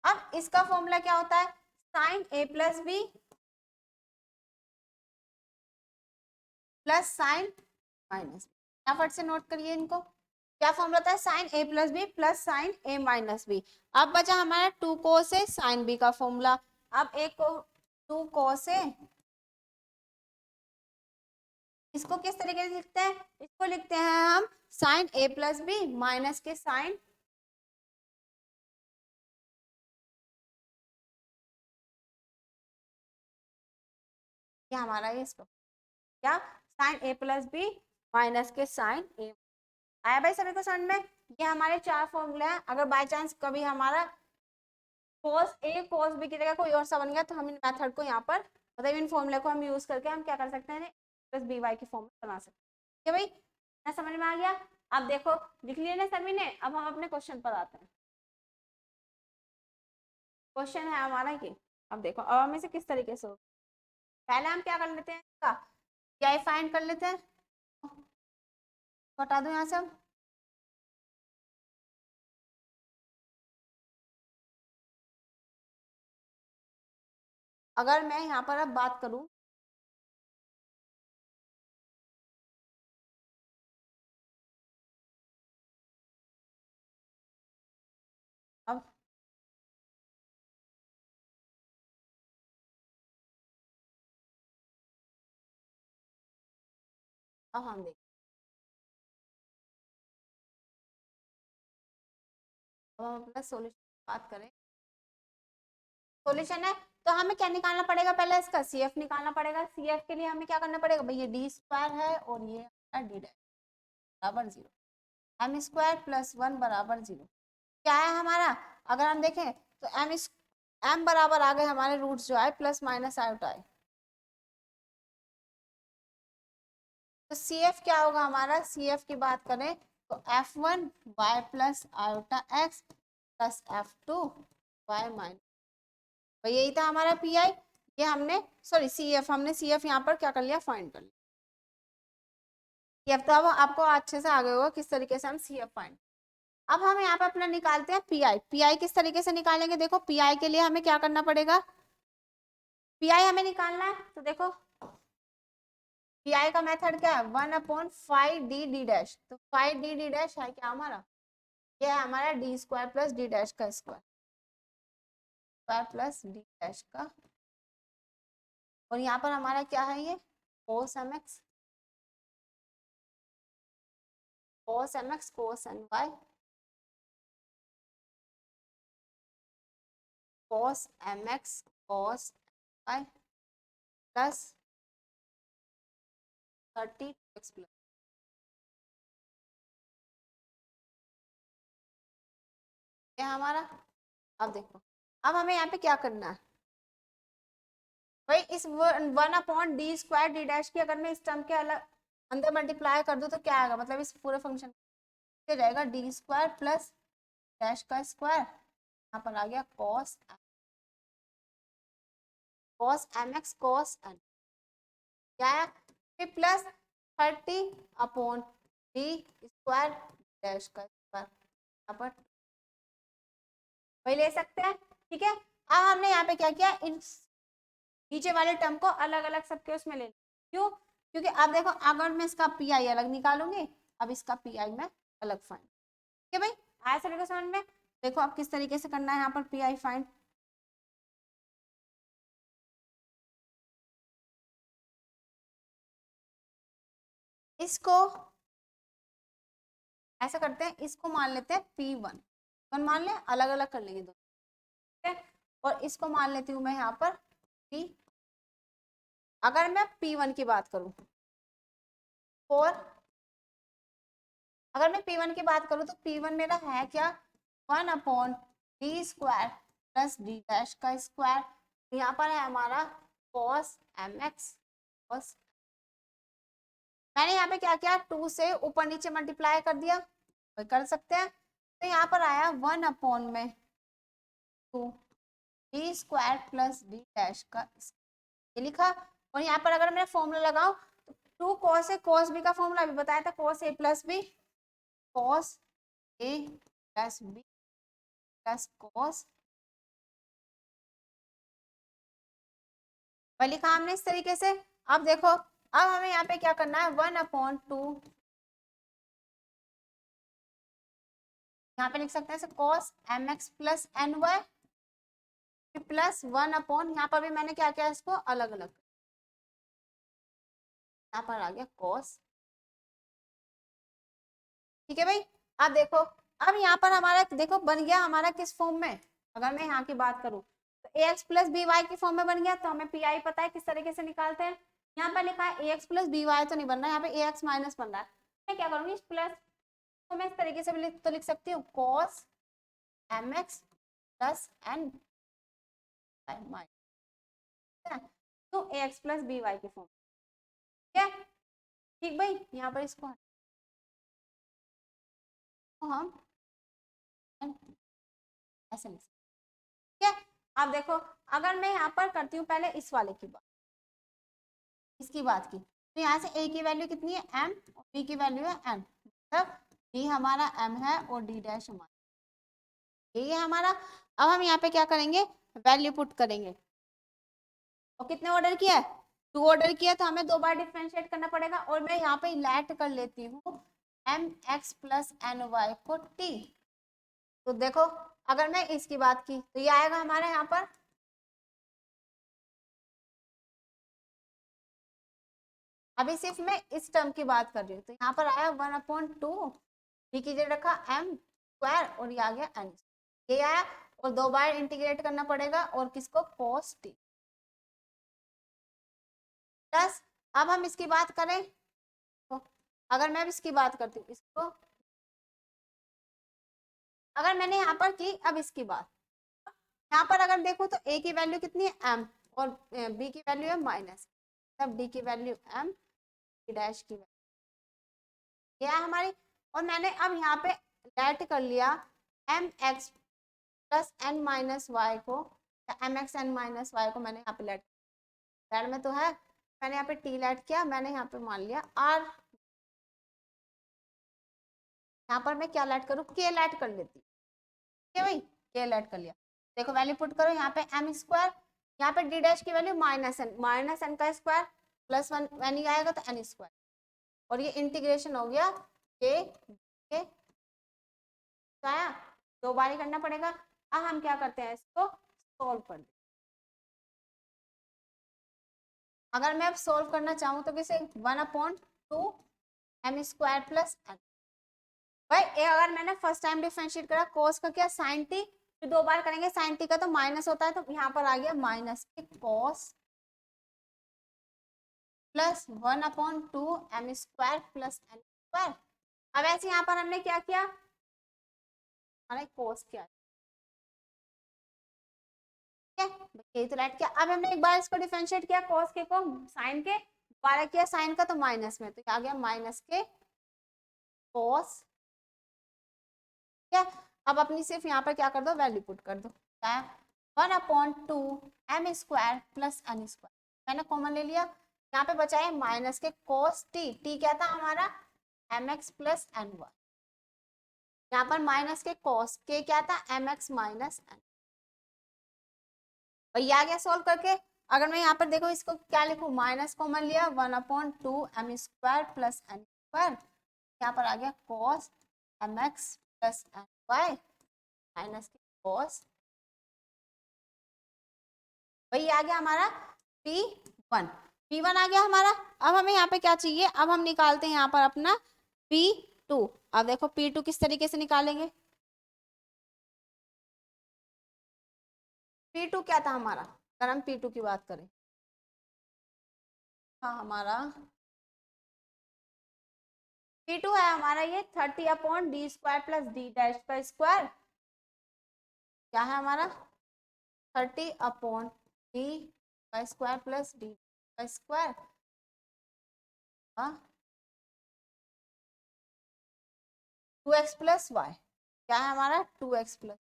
अब इसका फॉर्मूला क्या होता है, sine A plus B plus sine minus B, फटाफट से नोट करिए इनको, क्या फॉर्मूला था, sine A plus B plus sine A minus B. अब बचा हमारा two cos A sine B का फॉर्मूला, अब एक को टू कोस ए, इसको किस तरीके से लिखते हैं, इसको लिखते हैं हम sign A plus B minus के साइन, क्या हमारा ये इसको क्या, sign A plus B minus के साइन ए, आया भाई सभी को समझ में। ये हमारे चार फॉर्मूले हैं, अगर बाय चांस कभी हमारा cos a cos b की जगह कोई और सा बन गया तो हम इन मेथड को यहाँ पर, मतलब इन फॉर्मूले को हम यूज करके हम क्या कर सकते हैं, प्लस बी वाई की फॉर्म में बना सकते हैं। भाई ना, समझ में आ गया। अब देखो लिख लिया ना सभी ने, अब हम अपने क्वेश्चन पर आते हैं। क्वेश्चन है हमारा ये, अब देखो अब हम इसे किस तरीके से, पहले हम क्या कर लेते हैं, इसका क्या फाइंड कर लेते हैं, हटा दो यहाँ से अब। अगर मैं यहाँ पर अब बात करूं, अब हम देख, अब हम अपना सोल्यूशन बात करें, सॉल्यूशन है तो हमें क्या निकालना पड़ेगा, पहले इसका सीएफ निकालना पड़ेगा। सीएफ के लिए हमें क्या करना पड़ेगा भाई, ये डी स्क्वायर है और ये डी डैश बराबर zero, M square plus one बराबर जीरो, क्या है हमारा, अगर हम देखें तो एम बराबर आ गए हमारे रूट्स जो आए प्लस माइनस आयोटा है, तो सीएफ क्या होगा हमारा, सीएफ की बात करें तो F one Y plus iota X plus F two Y minus, तो यही था हमारा पी आई, ये हमने सॉरी सी एफ, हमने सी एफ यहाँ पर क्या कर लिया, फाइंड कर लिया। सी एफ तो अब आपको अच्छे से आ गया होगा किस तरीके से हम सी एफ फाइंड। अब हम यहाँ पे अपना निकालते हैं पी आई, पी आई किस तरीके से निकालेंगे, देखो पी आई के लिए हमें क्या करना पड़ेगा, पी आई हमें निकालना है तो देखो पी आई का मेथड क्या है, one upon five D D dash, तो फाइव डी डी डैश है क्या हमारा, यह है हमारा D square plus D dash का square, square plus D dash का, और यहाँ पर हमारा क्या है ये cos M X, cos M X cos N Y, cos M X cos Y plus 30 X plus, ये हमारा। अब देखो अब हमें यहाँ पे क्या करना है भाई, इस one upon D square D dash की अगर मैं इस टर्म के अलग अंदर मल्टीप्लाई कर दूं तो क्या आएगा, मतलब इस पूरे फंक्शन से रहेगा डी स्क्वायर प्लस डैश का स्क्वायर, यहाँ पर आ गया cos cos M X cos N, क्या है फिर plus 30 upon D square dash का स्क्वायर, यहाँ पर वही ले सकते हैं, ठीक है। अब हमने यहाँ पे क्या किया, इन नीचे वाले टर्म को अलग अलग सबके उसमें ले लिया। क्यों? क्योंकि अब देखो अगर मैं इसका पी आई अलग निकालूंगी, अब इसका पी आई मैं अलग फाइंड, ठीक है भाई, आया सभी को समझ में? देखो अब किस तरीके से करना है यहाँ पर पी आई फाइंड। इसको ऐसा करते हैं, इसको मान लेते हैं P1, कौन मान ले, अलग अलग कर लेंगे दो, ठीक है, और इसको मान लेती हूँ मैं यहाँ पर P, अगर मैं P1 की बात करूँ, और अगर मैं P1 की बात करूँ तो P1 मेरा है क्या, 1/d² प्लस डी डैश का स्क्वायर, यहाँ पर है हमारा cos mx cos, मैंने यहाँ पे क्या किया, 2 से ऊपर नीचे मल्टीप्लाई कर दिया, तो कर सकते हैं, तो यहाँ पर आया 1/2d² प्लस डी डैश का, ये लिखा। और यहाँ पर अगर मैं फॉर्मूला लगाऊं तो 2 cos a cos b का फॉर्मूला अभी बताया था, cos a plus b cos a plus b plus cos, वह लिखा हमने इस तरीके से। अब देखो अब हमें यहाँ पे क्या करना है, 1/2, यहाँ पे लिख सकते हैं cos mx plus ny plus 1/, यहाँ पर भी मैंने क्या किया, इसको अलग अलग, यहाँ पर आ गया cos, ठीक है भाई। अब देखो अब यहाँ पर हमारा देखो बन गया हमारा किस फॉर्म में, अगर मैं यहाँ की बात करूँ तो ax प्लस बी वाई की फॉर्म में बन गया, तो हमें पी आई पता है किस तरीके से निकालते हैं, यहाँ पर लिखा है ax प्लस बी वाई तो नहीं बन रहा है, यहाँ पे ax माइनस बन रहा है, मैं क्या करूंगी, प्लस, तो मैं इस तरीके से भी तो लिख सकती हूँ cos mx plus n minus, तो ax प्लस बी वाई की फॉर्म, ठीक है, ठीक भाई, यहाँ पर इसको हम ऐसे लिख सकते, ठीक है। अब देखो अगर मैं यहाँ पर करती हूँ पहले इस वाले की बात, इसकी बात की, तो यहाँ से a की वैल्यू कितनी है m और b की वैल्यू है n, मतलब d हमारा m है और d डैश हमारा ये है हमारा। अब हम यहाँ पे क्या करेंगे, वैल्यू पुट करेंगे, और कितने ऑर्डर किया है, 2 ऑर्डर किया, तो हमें 2 बार डिफरेंशिएट करना पड़ेगा, और मैं यहाँ पे लेट कर लेती हूँ mx प्लस ny को t, तो देखो अगर मैं इसकी बात की तो ये आएगा हमारे यहाँ पर, अभी सिर्फ मैं इस टर्म की बात कर रही हूँ, तो यहाँ पर आया 1/2, डी की जगह रखा m² और ये आ गया n, ये आया, और 2 बार इंटीग्रेट करना पड़ेगा, और किसको, cos t, प्लस, अब हम इसकी बात करें तो अगर मैं इसकी बात करती हूँ इसको, अगर मैंने यहाँ पर की, अब इसकी बात, यहाँ पर अगर देखो तो a की वैल्यू कितनी है m और b की वैल्यू है माइनस, तब d की वैल्यू m, d डैश की वैल्यू ये है हमारी, और मैंने अब यहाँ पे लेट कर लिया mx plus n minus Y को, mx n माइनस वाई को मैंने यहाँ पे लेट में तो है, मैंने यहाँ पे t लेट किया, मैंने यहाँ पे मान लिया r, यहाँ पर मैं क्या लेट करूँ, k लेट कर लेती, ठीक है भाई, k लेट कर लिया, देखो वैल्यू पुट करो, यहाँ पे m², यहाँ पे d डैश की वैल्यू माइनस n का स्क्वायर प्लस 1 n ही आएगा तो n², और ये इंटीग्रेशन हो गया k के, तो आया, 2 बार ही करना पड़ेगा। अब हम क्या करते हैं, इसको सोल्व कर दे, अगर मैं अब सोल्व करना चाहूँ तो किसे, 1/2 m² प्लस n, भाई ये अगर मैंने फर्स्ट टाइम डिफरेंशिएट करा, cos का क्या sin t, फिर 2 बार करेंगे sin t का तो माइनस होता है, तो यहाँ पर आ गया माइनस के cos plus 1/2 m² plus n², अब ऐसे यहाँ पर हमने क्या किया, हमारा cos क्या, ये तो राइट किया, अब हमने एक बार इसको डिफरेंशिएट किया cos के को sin के, दोबारा किया sin का तो माइनस में, तो आ गया माइनस के cos, क्या, अब अपनी सिर्फ यहाँ पर क्या कर दो, वैल्यू पुट कर दो, क्या है 1/2 m² प्लस n², मैंने कॉमन ले लिया, यहाँ पे बचा है माइनस के cos t, t क्या था हमारा mx प्लस ny, यहाँ पर माइनस के cos, k क्या था mx माइनस n, और ये आ गया सोल्व करके। अगर मैं यहाँ पर देखो इसको क्या लिखूं, माइनस कॉमन लिया 1/2m² प्लस n स्क्वायर, यहाँ पर आ गया cos mx plus ny minus cos, वही आ गया हमारा P1। P1 आ गया हमारा। अब हमें यहाँ पे क्या चाहिए, अब हम निकालते हैं यहाँ पर अपना P2। अब देखो P2 किस तरीके से निकालेंगे। P2 क्या था हमारा, अगर हम P2 की बात करें, हाँ हमारा P2 है हमारा ये 30/d² प्लस d डैश का स्क्वायर, क्या है हमारा 30/d² प्लस d का स्क्वायर, 2x प्लस वाई, क्या है हमारा 2x प्लस।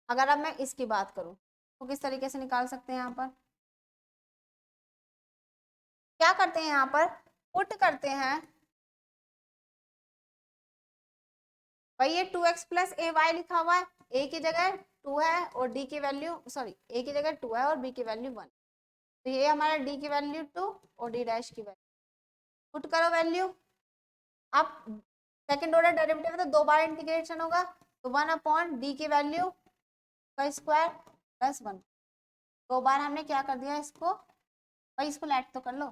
अगर अब मैं इसकी बात करूं तो किस तरीके से निकाल सकते हैं, यहाँ पर क्या करते हैं, यहाँ पर पुट करते हैं, भाई ये 2x प्लस ए वाई लिखा हुआ है, ए की जगह 2 है और डी की वैल्यू, सॉरी ए की जगह 2 है और बी की वैल्यू 1, तो ये हमारा डी की वैल्यू 2 और डी डैश की वैल्यू, पुट करो वैल्यू। अब सेकंड ऑर्डर डेरिवेटिव है तो 2 बार इंटीग्रेशन होगा, तो 1/d की वैल्यू का स्क्वायर प्लस 1, 2 बार हमने क्या कर दिया इसको, भाई इसको लेट तो कर लो,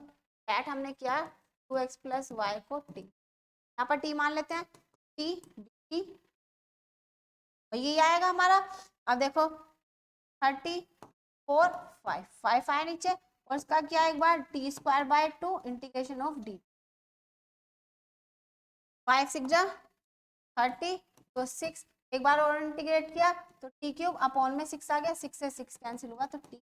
लेट हमने किया 2x प्लस वाई को t, यहाँ पर t मान लेते हैं, t dt, ये आएगा हमारा। अब देखो 34 5 आए नीचे, और इसका क्या एक बार t²/2 इंटीग्रेशन ऑफ डी, 5 6 जा 30 तो 6, एक बार और इंटीग्रेट किया तो t³ अपॉन में 6 आ गया, 6 से 6 कैंसिल हुआ तो t,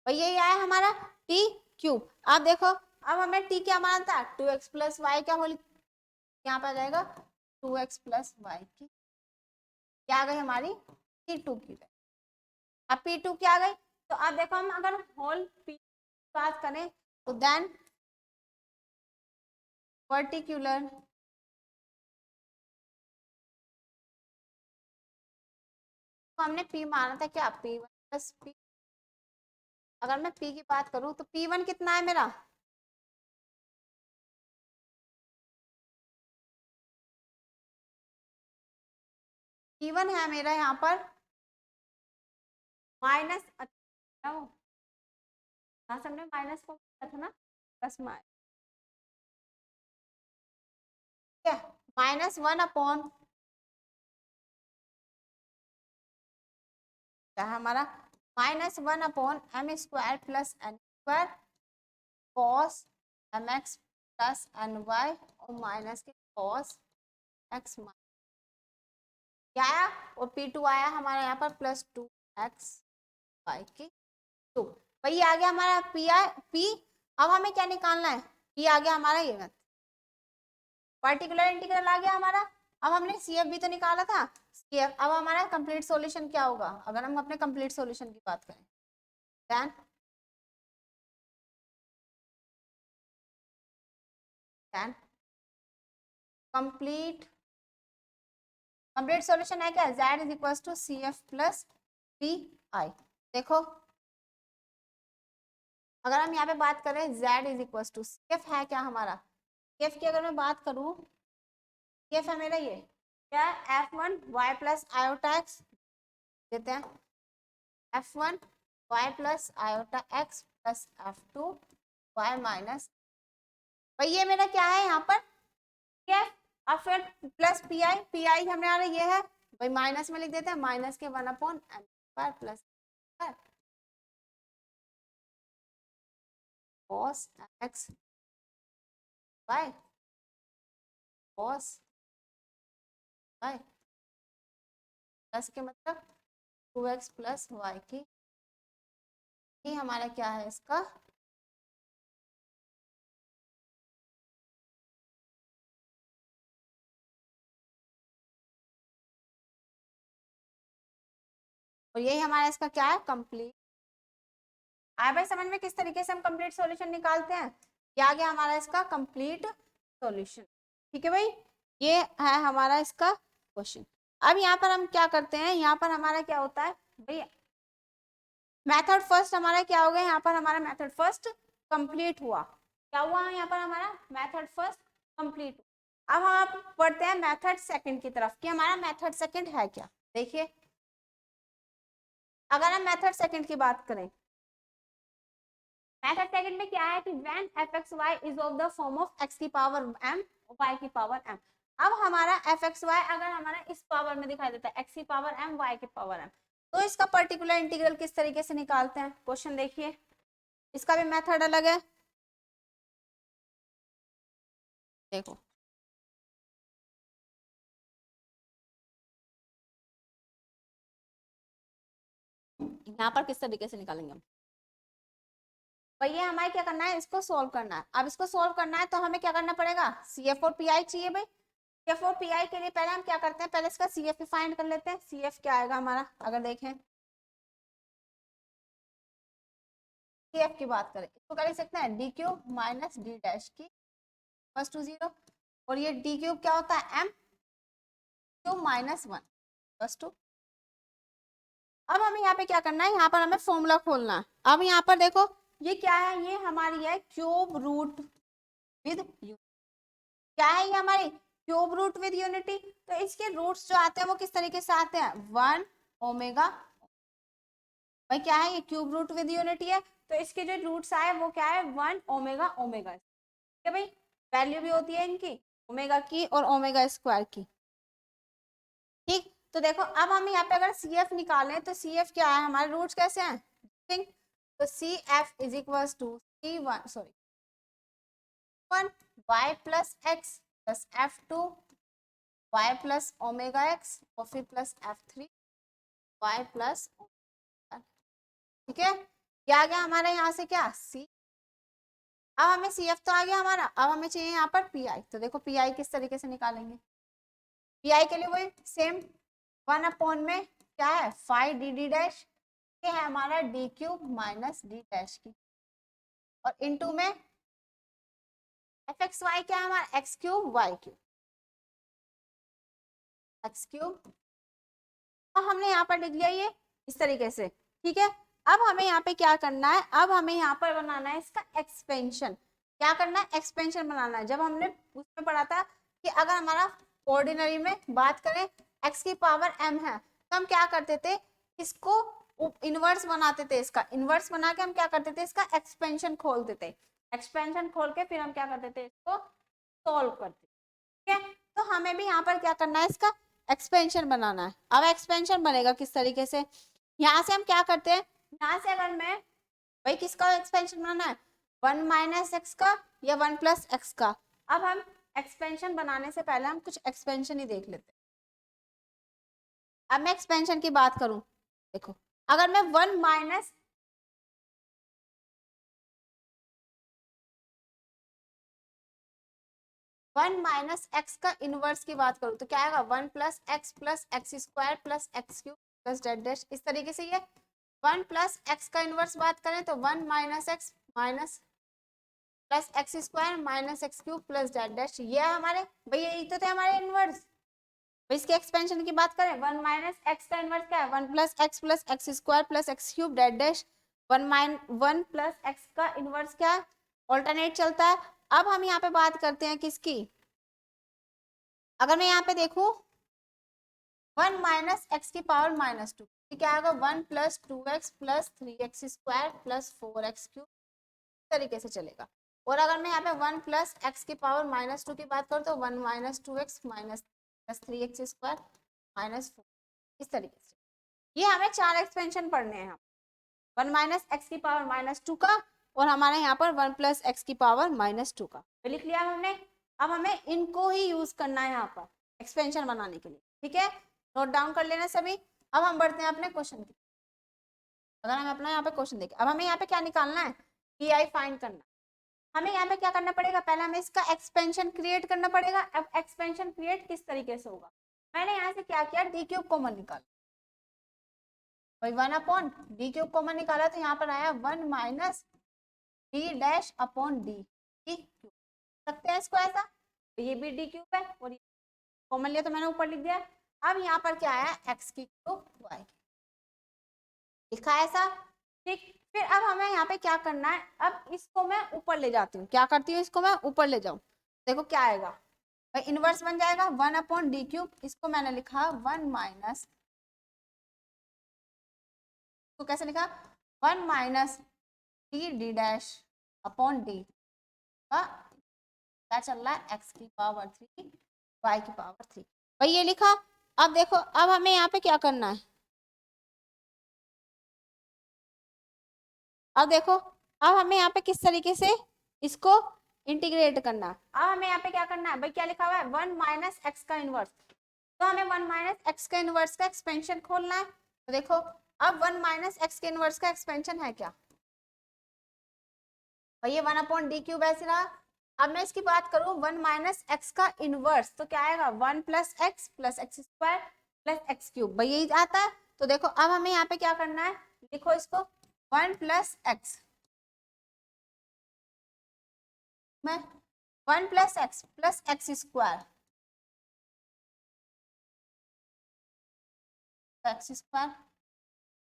और यही आया हमारा t³। अब देखो अब हमें t क्या माना था 2x प्लस वाई, क्या होल यहाँ पर आ जाएगा 2x प्लस वाई की, क्या आ गई हमारी P2 की वैल्यू। अब P2 क्या आ गई, तो अब देखो हम अगर होल P बात करें तो देन पर्टिकुलर तो हमने P माना था क्या P1 प्लस P, अगर मैं P की बात करूं तो P1 कितना है मेरा, P1 है मेरा यहाँ पर माइनस, हाँ हमने माइनस को था ना, प्लस माइनस, क्या -1 क्या है हमारा -1/m² plus n² cos mx plus ny और माइनस के cos x, क्या आया, और P2 आया हमारा यहाँ पर प्लस 2x y की 2, वही आ गया हमारा P। अब हमें क्या निकालना है, P आ गया हमारा ये मत, पर्टिकुलर इंटीग्रल आ गया हमारा। अब हमने CF भी तो निकाला था, CF, अब हमारा कंप्लीट सॉल्यूशन क्या होगा, अगर हम अपने कंप्लीट सॉल्यूशन की बात करें देन कंप्लीट सॉल्यूशन है क्या, z is equal to CF plus PI। देखो अगर हम यहाँ पे बात करें z is equal to CF है क्या हमारा, CF की अगर मैं बात करूं, CF है मेरा ये क्या है F1 y plus iota x देते हैं, F1 y plus iota x plus F2 y minus, भाई ये मेरा क्या है यहाँ पर CF, और फिर प्लस PI हमारा ये है, भाई माइनस में लिख देते हैं, माइनस के 1/m² plus cos x y cos y plus के मतलब 2x प्लस वाई की, ये हमारा क्या है इसका, और यही हमारा इसका क्या है कंप्लीट। आया भाई समझ में किस तरीके से हम कंप्लीट सॉल्यूशन निकालते हैं, ये आ गया हमारा इसका कंप्लीट सॉल्यूशन। ठीक है भाई, ये है हमारा इसका क्वेश्चन। अब यहाँ पर हम क्या करते हैं, यहाँ पर हमारा क्या होता है भैया, मेथड फर्स्ट हमारा क्या हो गया, यहाँ पर हमारा मेथड फर्स्ट कंप्लीट हुआ। क्या हुआ यहाँ पर हमारा मेथड फर्स्ट कंप्लीट। अब हम पढ़ते हैं मेथड सेकंड की तरफ कि हमारा मेथड सेकंड है क्या। देखिए अगर हम मेथड सेकंड की बात करें, मेथड सेकंड में क्या है कि when fxy is of the form of x की पावर m y की पावर m। अब हमारा fxy अगर हमारा इस पावर में दिखाई देता है x की पावर m y की पावर m, तो इसका पर्टिकुलर इंटीग्रल किस तरीके से निकालते हैं, क्वेश्चन देखिए, इसका भी मेथड अलग है। देखो यहाँ पर किस तरीके से निकालेंगे हम, भैया हमारे क्या करना है, इसको सोल्व करना है। अब इसको सोल्व करना है तो हमें क्या करना पड़ेगा, CF और PI चाहिए भाई। CF और PI के लिए पहले हम क्या करते हैं, पहले इसका CF फाइंड कर लेते हैं। CF क्या आएगा हमारा, अगर देखें CF की बात करें, इसको कर सकते हैं d cube minus d dash की फर्स्ट टू 0, और ये d क्यूब क्या होता है m cube minus 1 first to. अब हमें यहाँ पे क्या करना है, यहाँ पर हमें फॉर्मूला खोलना है। अब यहाँ पर देखो ये क्या है, ये हमारी है क्यूब रूट विद यू, क्या है ये हमारी क्यूब रूट विद यूनिटी। तो इसके रूट्स जो आते हैं वो किस तरीके से आते हैं, 1 ओमेगा, भाई क्या है ये क्यूब रूट विद यूनिटी है, तो इसके जो रूट्स आए वो क्या है 1 ओमेगा ओमेगा, ठीक है भाई। वैल्यू भी होती है इनकी ओमेगा की और ओमेगा स्क्वायर की, ठीक। तो देखो अब हम यहाँ पे अगर CF निकालें तो CF क्या है, हमारे रूट्स कैसे हैं, ठीक। तो CF is equal to C1 sorry 1 y plus x plus F2 y plus omega x और फिर प्लस F3 y प्लस, ठीक है। क्या आ गया हमारे यहाँ से क्या C। अब हमें CF तो आ गया हमारा, अब हमें चाहिए यहाँ पर PI। तो देखो PI किस तरीके से निकालेंगे, PI के लिए वही सेम 1 अपॉन में क्या है 5 डी डी डैश, ये है हमारा d cube minus d dash की, और इनटू में fxy क्या है हमारा x cube y cube x cube, और हमने यहाँ पर लिख लिया ये इस तरीके से, ठीक है। अब हमें यहाँ पे क्या करना है, अब हमें यहाँ पर बनाना है इसका एक्सपेंशन। क्या करना है, एक्सपेंशन बनाना है। जब हमने उसमें पढ़ा था कि अगर हमारा ऑर्डिनरी में बात करें x की पावर m है तो हम क्या करते थे, इसको इनवर्स बनाते थे, इसका इनवर्स बना के हम क्या करते थे, इसका एक्सपेंशन खोलते थे। एक्सपेंशन खोल के फिर हम क्या करते थे, इसको सॉल्व करते, ठीक है। तो हमें भी यहाँ पर क्या करना है, इसका एक्सपेंशन बनाना है। अब एक्सपेंशन बनेगा किस तरीके से, यहाँ से हम क्या करते हैं, यहाँ से अगर मैं भाई किसका एक्सपेंशन बनाना है, 1 माइनस एक्स का या 1 प्लस एक्स का। अब हम एक्सपेंशन बनाने से पहले हम कुछ एक्सपेंशन ही देख लेते हैं। अब मैं एक्सपेंशन की बात करूं, देखो अगर मैं 1 माइनस एक्स का इनवर्स की बात करूं तो क्या आएगा 1 plus X square plus X cube plus Z dash, इस तरीके से ये 1 प्लस एक्स का इनवर्स बात करें तो 1 minus x minus plus X square minus x cube plus Z dash, ये हमारे भैया यही तो थे हमारे इनवर्स। इसके एक्सपेंशन की बात करें 1 माइनस एक्स का इनवर्स क्या है 1 plus X square plus X cube डेट डैश, 1 प्लस एक्स का इनवर्स क्या है ऑल्टरनेट चलता है। अब हम यहाँ पे बात करते हैं किसकी, अगर मैं यहाँ पे देखूं 1 माइनस एक्स की पावर माइनस 2, क्या आएगा 1 plus 2x plus 3x square plus 4x cube, तरीके से चलेगा। और अगर मैं यहाँ पे 1 प्लस एक्स की पावर माइनस 2 की बात करूँ तो 1 minus 2x minus 3x square minus 4, इस तरीके से। ये हमें 4 एक्सपेंशन पढ़ने हैं, 1 माइनस एक्स की पावर माइनस 2 का और हमारे यहाँ पर 1 प्लस एक्स की पावर माइनस 2 का, तो लिख लिया हमने। अब हमें इनको ही यूज करना है यहाँ पर एक्सपेंशन बनाने के लिए, ठीक है, नोट डाउन कर लेना सभी। अब हम बढ़ते हैं अपने क्वेश्चन की, अगर हम अपना यहाँ पे क्वेश्चन देखें, अब हमें यहाँ पे क्या निकालना है, PI फाइंड करना। हमें यहाँ पे क्या करना पड़ेगा, पहले हमें इसका एक्सपेंशन क्रिएट करना पड़ेगा। अब एक्सपेंशन क्रिएट किस तरीके से होगा, मैंने यहाँ से क्या किया डी क्यूब कॉमन निकाला, भाई 1 अपॉन डी क्यूब कॉमन निकाला तो यहाँ पर आया 1 minus D dash upon D cube, सकते हैं इसको ऐसा, तो ये भी डी क्यूब है और कॉमन लिया तो मैंने ऊपर लिख दिया। अब यहाँ पर क्या आया, एक्स की क्यूब वाई लिखा है ऐसा, ठीक। फिर अब हमें यहाँ पे क्या करना है, अब इसको मैं ऊपर ले जाती हूँ, क्या करती हूँ, इसको मैं ऊपर ले जाऊँ, देखो क्या आएगा भाई, इनवर्स बन जाएगा 1/d³, इसको मैंने लिखा 1 माइनस, तो कैसे लिखा 1 माइनस d'/d का क्या चल रहा है, x की पावर 3 y की पावर 3, भाई ये लिखा। अब देखो अब हमें यहाँ पे क्या करना है, अब देखो अब हमें यहाँ पे किस तरीके से इसको इंटीग्रेट करना है। अब हमें यहाँ पे क्या करना है भाई, क्या लिखा हुआ है 1 माइनस एक्स का इनवर्स, तो हमें 1 माइनस एक्स का इनवर्स का एक्सपेंशन खोलना है। तो देखो अब 1 माइनस एक्स के इनवर्स का एक्सपेंशन है क्या भाई, ये 1/d³ ऐसे रहा। अब मैं इसकी बात करूं 1 माइनस एक्स का इनवर्स, तो क्या आएगा 1 plus X square plus X cube, भाई यही आता है। तो देखो अब हमें यहाँ पे क्या करना है, लिखो इसको 1 प्लस एक्स में 1 plus X square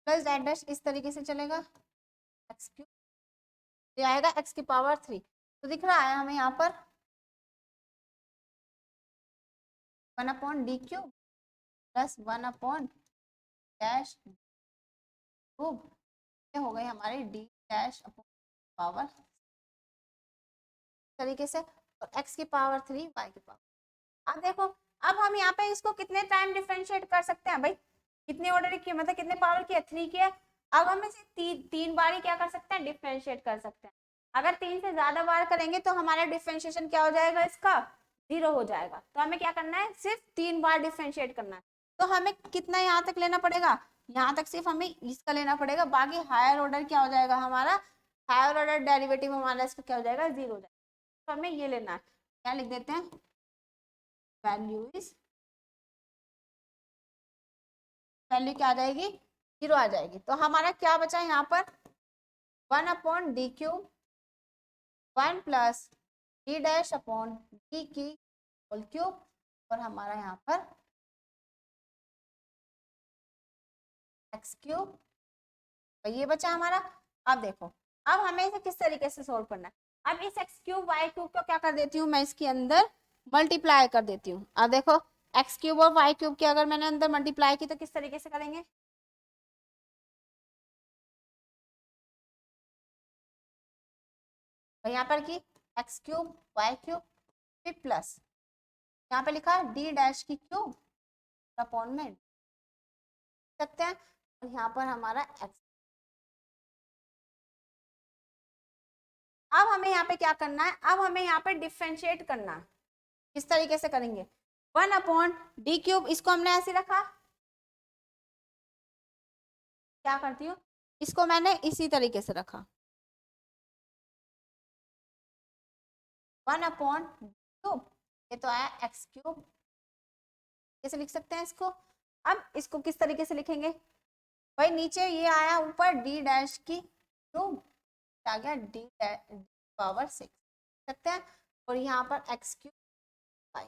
plus dash dash इस तरीके से चलेगा, एक्स क्यूब, ये आएगा एक्स की पावर 3। तो दिख रहा है हमें यहाँ पर 1/d³ प्लस 1/डैश क्यूब, ये हो गई हमारी d'/पावर तरीके से, और x की पावर 3 y की पावर। अब देखो अब हम यहाँ पे इसको कितने टाइम डिफरेंशिएट कर सकते हैं भाई, कितने ऑर्डर की, मतलब कितने पावर की है, 3 की है। अब हम इसे तीन बार ही क्या कर सकते हैं, डिफरेंशिएट कर सकते हैं। अगर 3 से ज्यादा बार करेंगे तो हमारा डिफरेंशिएशन क्या हो जाएगा, इसका 0 हो जाएगा। तो हमें क्या करना है, सिर्फ 3 बार डिफरेंशिएट करना है। तो हमें कितना यहाँ तक लेना पड़ेगा, यहाँ तक सिर्फ हमें इसका लेना पड़ेगा, बाकी हायर ऑर्डर क्या हो जाएगा हमारा, हायर ऑर्डर डेरिवेटिव हमारा इसका क्या हो जाएगा, 0 हो जाएगा। तो हमें ये लेना है, क्या लिख देते हैं, वैल्यू क्या आ जाएगी, 0 आ जाएगी। तो हमारा क्या बचा यहाँ पर 1/d³, 1 प्लस d'/d की होल क्यूब, और हमारा यहाँ पर एक्स क्यूब, तो ये बचा हमारा। अब देखो अब हमें इसे किस तरीके से सोल्व करना है, अब इस एक्स क्यूब वाई क्यूब को क्या कर देती हूँ मैं, इसके अंदर मल्टीप्लाई कर देती हूँ। अब देखो एक्स क्यूब और वाई क्यूब की अगर मैंने अंदर मल्टीप्लाई की तो किस तरीके से करेंगे, और यहाँ पर की एक्स क्यूब वाई क्यूब फिर प्लस यहाँ पे लिखा d'/क्यूब अपॉन में सकते हैं, और यहाँ पर हमारा एक्स। अब हमें यहाँ पे क्या करना है, अब हमें यहाँ पे डिफरेंशिएट करना है, किस तरीके से करेंगे, 1/d³, इसको हमने ऐसे रखा, क्या करती हूँ इसको मैंने इसी तरीके से रखा, 1/क्यूब, ये तो आया एक्स क्यूब, कैसे लिख सकते हैं इसको। अब इसको किस तरीके से लिखेंगे भाई, नीचे ये आया ऊपर d'/क्यूब, आ गया d'/6 सकते हैं, और यहाँ पर एक्स क्यूब वाई,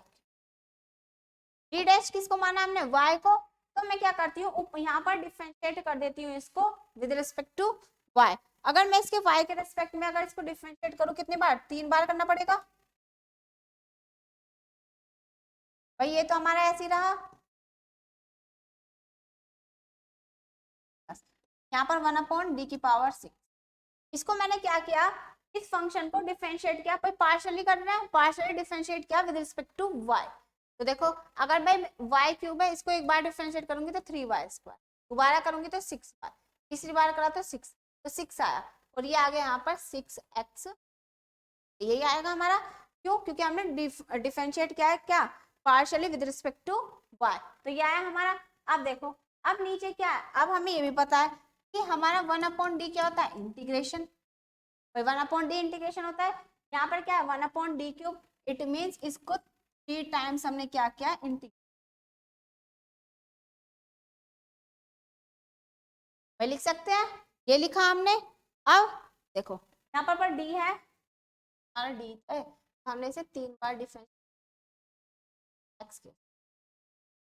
d' किसको माना हमने, y को। तो मैं क्या करती हूँ यहाँ पर डिफरेंशिएट कर देती हूँ इसको विद रिस्पेक्ट टू y। अगर मैं इसके y के रिस्पेक्ट में अगर इसको डिफरेंशिएट करूँ कितनी बार, 3 बार करना पड़ेगा भाई, ये तो हमारा ऐसे ही रहा, यहाँ पर 1/d⁶। इसको मैंने क्या किया, इस फंक्शन को डिफरेंशिएट किया, कोई पार्शियली कर रहा है, पार्शियली डिफरेंशिएट किया विद रिस्पेक्ट टू y। तो देखो अगर भाई y क्यूब है, इसको एक बार डिफरेंशिएट करूंगी तो 3y², दोबारा करूंगी तो 6y, तीसरी बार करा तो 6, तो 6 आया, और ये आ गया यहाँ पर 6x, यही आएगा हमारा। क्यों, क्योंकि हमने डिफरेंशिएट किया है क्या, partially with respect to y, तो ये आया हमारा। अब देखो अब नीचे क्या है, अब हमें ये भी पता है कि हमारा 1/d क्या होता है, इंटीग्रेशन, 1/d इंटीग्रेशन होता है। यहाँ पर क्या है 1/d³, इट मींस इसको 3 टाइम्स हमने क्या किया, इंटीग्रेट, भाई लिख सकते हैं, ये लिखा हमने। अब देखो यहाँ पर d है, हमारा d है, हमने इसे 3 बार डिफरेंस एक्स के,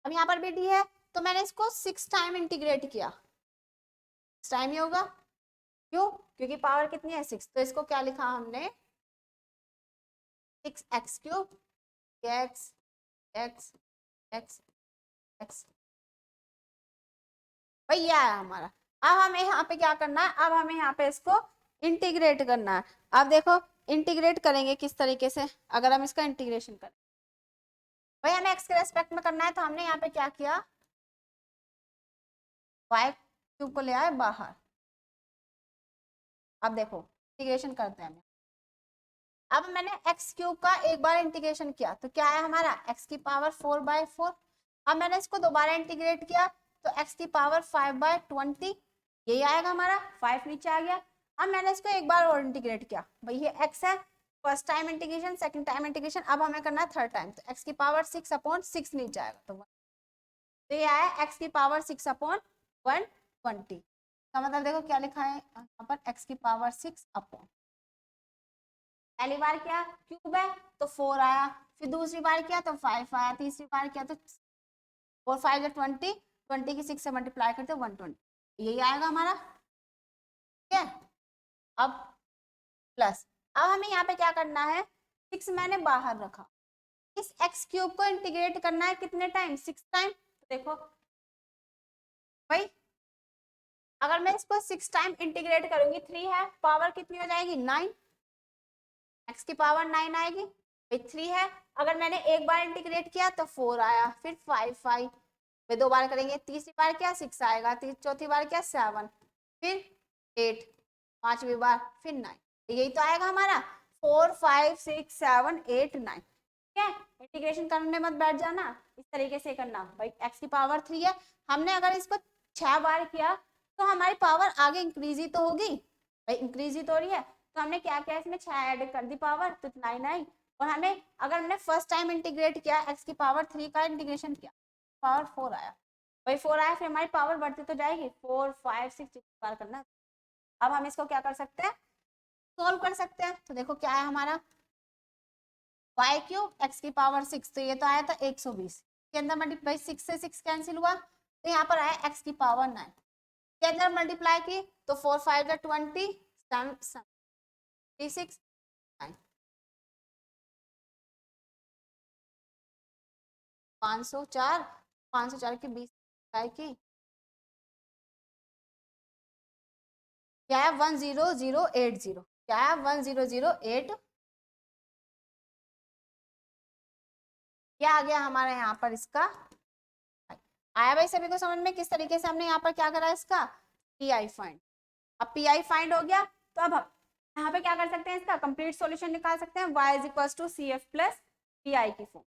अब यहाँ पर भी डी है तो मैंने इसको 6 टाइम इंटीग्रेट किया, 6 टाइम ही होगा, क्यों? क्योंकि पावर कितनी है 6, तो इसको क्या लिखा हमने 6x cube x x x x, भैया है हमारा। अब हमें यहाँ पे क्या करना है, अब हमें यहाँ पे इसको इंटीग्रेट करना है। अब देखो इंटीग्रेट करेंगे किस तरीके से, अगर हम इसका इंटीग्रेशन करें, भाई हमें x के रेस्पेक्ट में करना है, तो हमने यहाँ पे क्या किया, y क्यूब को ले आए बाहर। अब देखो इंटीग्रेशन करते हैं, अब मैंने x क्यूब का एक बार इंटीग्रेशन किया तो क्या है हमारा x की पावर 4/4। अब मैंने इसको दोबारा इंटीग्रेट किया तो x की पावर 5/20, यही आएगा हमारा, 5 नीचे आ गया। अब मैंने इसको एक बार और इंटीग्रेट किया, भाई ये x है, first time integration, second time integration, अब हमें करना है थर्ड टाइम, तो x की पावर 6/6 नीचे आएगा, तो ये आया x की पावर 6/120 का मतलब देखो क्या लिखा है यहाँ पर, x की पावर 6 अपॉन, पहली बार किया क्यूब है तो 4 आया, फिर दूसरी बार किया तो 5 आया, तीसरी बार किया तो 4 5 20, 20 की 6 से मल्टीप्लाई करते 120, यही आएगा हमारा, ठीक है। अब प्लस, अब हमें यहाँ पे क्या करना है, 6 मैंने बाहर रखा, इस x क्यूब को इंटीग्रेट करना है कितने टाइम, 6 टाइम। तो देखो भाई अगर मैं इसको 6 टाइम इंटीग्रेट करूंगी, 3 है, पावर कितनी हो जाएगी 9, x की पावर 9 आएगी, 3 है, अगर मैंने एक बार इंटीग्रेट किया तो 4 आया, फिर 5 फिर दो बार करेंगे, तीसरी बार क्या 6 आएगा, चौथी बार क्या 7, फिर 8, पांचवी बार फिर 9, यही तो आएगा हमारा 4 5 6 7 8 9, ठीक है। इंटीग्रेशन करने मत बैठ जाना, इस तरीके से करना, भाई x की पावर 3 है, हमने अगर इसको 6 बार किया तो हमारी पावर आगे इंक्रीज ही तो होगी, भाई इंक्रीज ही तो हो रही है, तो हमने क्या किया इसमें 6 ऐड कर दी पावर, तो 9 आई, और हमें अगर हमने फर्स्ट टाइम इंटीग्रेट किया x की पावर 3 का इंटीग्रेशन किया, पावर 4 आया, भाई 4 आया, फिर हमारी पावर बढ़ती तो जाएगी, 4 5 6 बार करना। अब हम इसको क्या कर सकते हैं, सोल्व कर सकते हैं, तो देखो क्या है हमारा y क्यूब x की पावर 6, तो ये तो आया था 120 के अंदर मल्टीप्लाई, 6 से 6 कैंसिल हुआ, तो यहाँ पर आया x की पावर 9 के अंदर मल्टीप्लाई की, तो 4 5 20 36 9, 504, 504 के 20 की क्या है 10080, क्या है 10008, क्या आ गया हमारा यहाँ पर इसका, आया भाई सभी को समझ में किस तरीके से हमने यहाँ पर क्या करा इसका पीआई फाइंड। अब पीआई फाइंड हो गया, तो अब यहाँ पे क्या कर सकते हैं, इसका कंप्लीट सॉल्यूशन निकाल सकते हैं, y is equal to C F plus P I की फॉर्म,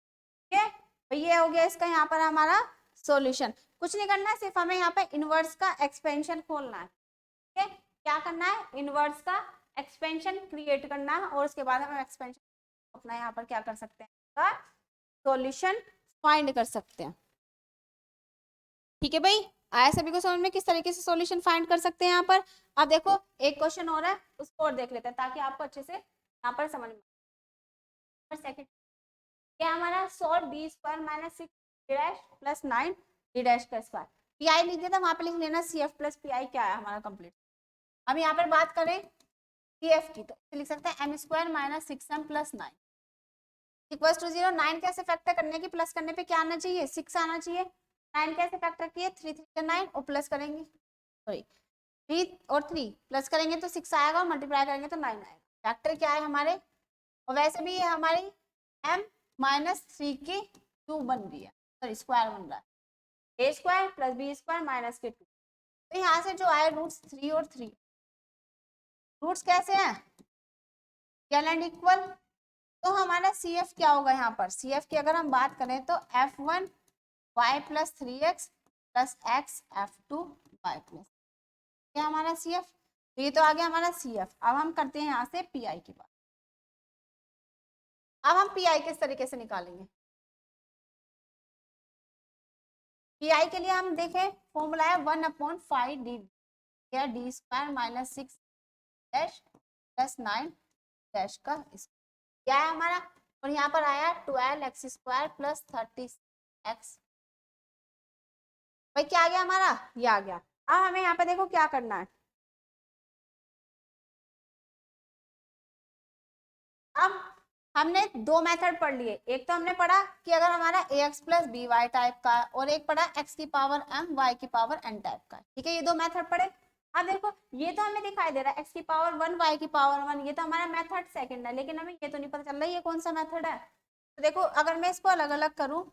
ठीक है। तो ये हो गया इसका यहाँ पर हमारा सॉल्यूशन, कुछ नहीं करना है, सिर्फ हमें यहाँ पे इनवर्स का एक्सपेंशन खोलना है, ठीक है। क्या करना है, इनवर्स का एक्सपेंशन क्रिएट करना है, और उसके बाद हम एक्सपेंशन अपना यहाँ पर क्या कर सकते हैं, सॉल्यूशन फाइंड कर सकते हैं, ठीक है भाई। आया सभी को समझ में किस तरीके से सॉल्यूशन फाइंड कर सकते हैं यहाँ पर। अब देखो एक क्वेश्चन हो रहा है, उसको और देख लेते हैं ताकि आपको अच्छे से यहाँ पर समझ में। सेकंड क्या हमारा solve B square minus 6 D dash plus 9 D dash का स्क्वायर, पी आई लिख दिया था, वहां पे लिख लेना C F plus P I क्या है हमारा कंप्लीट। अब यहाँ पर बात करें सी एफ की, तो लिख सकते हैं M square minus 6m plus 9 equal to 0, 9 कैसे फैक्टर करने की, प्लस करने पे क्या आना चाहिए 6 आना चाहिए, 9 कैसे फैक्टर किए 3 3 9 और प्लस करेंगे, सॉरी 3 और 3 प्लस करेंगे तो 6 आएगा, और मल्टीप्लाई करेंगे तो 9 आएगा, फैक्टर क्या है हमारे, और वैसे भी ये हमारी m माइनस 3 की क्यूब बन रही है, सॉरी स्क्वायर बन रहा है, a square plus B square minus के 2, तो यहाँ से जो आए रूट्स 3 और 3, रूट्स कैसे हैं कैन एंड इक्वल, तो हमारा सी एफ क्या होगा यहाँ पर, सी एफ की अगर हम बात करें तो f1 y plus 3x plus x f2 y plus, क्या हमारा सी एफ, तो ये तो आ गया हमारा सी एफ। अब हम करते हैं यहाँ से पी आई की बात, अब हम पी आई किस तरीके से निकालेंगे, पी आई के लिए हम देखें फॉर्मूला है 1/5 डी, क्या D square minus 6 dash plus 9 dash का क्या है हमारा, और यहाँ पर आया 12x स्क्वायर प्लस 30x भाई क्या आ गया हमारा, ये आ गया। अब हमें यहाँ पे देखो क्या करना है। अब हमने दो मेथड पढ़ लिए, एक तो हमने पढ़ा कि अगर हमारा ax plus B Y type का है, और एक पढ़ा x की पावर m y की पावर n टाइप का है। ठीक है, ये दो मेथड पढ़े। अब देखो ये तो हमें दिखाई दे रहा है x की पावर 1 y की पावर 1, ये तो हमारा मेथड सेकंड है, लेकिन हमें ये तो नहीं पता चल रहा है ये कौन सा मेथड है। तो देखो अगर मैं इसको अलग अलग करूँ,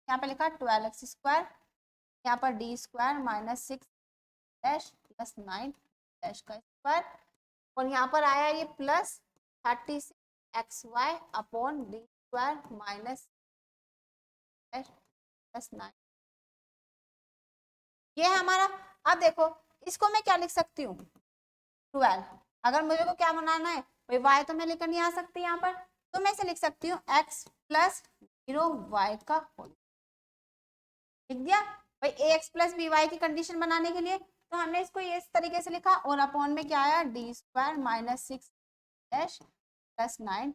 यहाँ पे लिखा 12x², यहाँ पर D square minus 6 dash plus 9 dash का स्क्वायर, और यहाँ पर आया ये plus 36xy upon D square minus plus 9, ये है हमारा। अब देखो इसको मैं क्या लिख सकती हूँ, 12। अगर मुझे को क्या बनाना है भाई, y तो मैं लेकर नहीं आ सकती यहाँ पर, तो मैं इसे लिख सकती हूँ x प्लस 0 y का होल। लिख दिया भाई, ax प्लस बी वाई की कंडीशन बनाने के लिए, तो हमने इसको ये इस तरीके से लिखा, और अपॉन में क्या आया, D square minus 6 dash plus 9,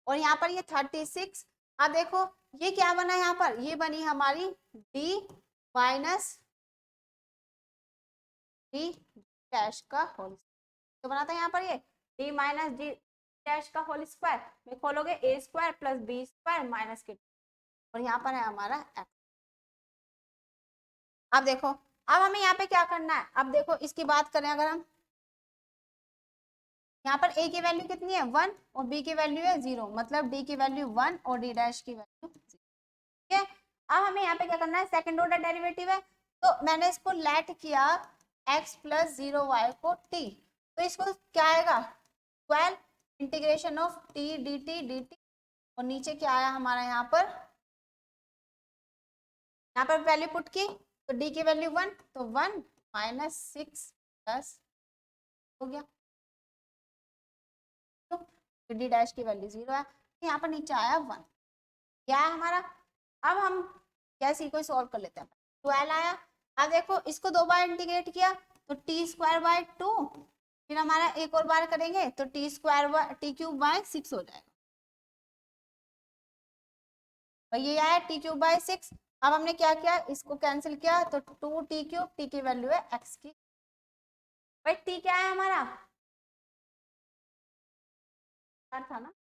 और यहाँ पर ये 36। अब देखो ये क्या बना यहाँ पर, ये बनी हमारी डी माइनस डी डैश का होल, तो बना था यहाँ पर ये डी माइनस डी डैश का होल स्क्वायर में खोलोगे A square plus B square minus के, और यहाँ पर है हमारा x। अब देखो अब हमें यहाँ पे क्या करना है, अब देखो इसकी बात करें अगर हम, यहाँ पर a की वैल्यू कितनी है 1 और b की वैल्यू है 0, मतलब d की वैल्यू 1 और d डैश की वैल्यू 0। ठीक है, अब हमें यहाँ पे क्या करना है, सेकंड ऑर्डर डेरिवेटिव है, तो मैंने इसको लेट किया x प्लस 0y को t, तो इसको क्या आएगा 12 integration of t dt dt, और नीचे क्या आया हमारा यहाँ पर वैल्यू पुट की, तो d की वैल्यू 1, तो 1 माइनस 6 प्लस हो गया, तो डी डैश की वैल्यू 0 है, यहाँ पर नीचे आया 1, क्या है हमारा। अब हम कैसे को सॉल्व कर लेते हैं, 12 आया। अब देखो इसको दो बार इंटीग्रेट किया, तो टी स्क्वायर बाय 2, फिर हमारा एक और बार करेंगे तो T square T cube by 6 हो जाएगा, भाई ये आया टी क्यूब बाय 6। अब हमने क्या किया, इसको कैंसिल किया, तो 2 टी क्यूब, टी की वैल्यू है x की, भाई टी क्या है हमारा, था ना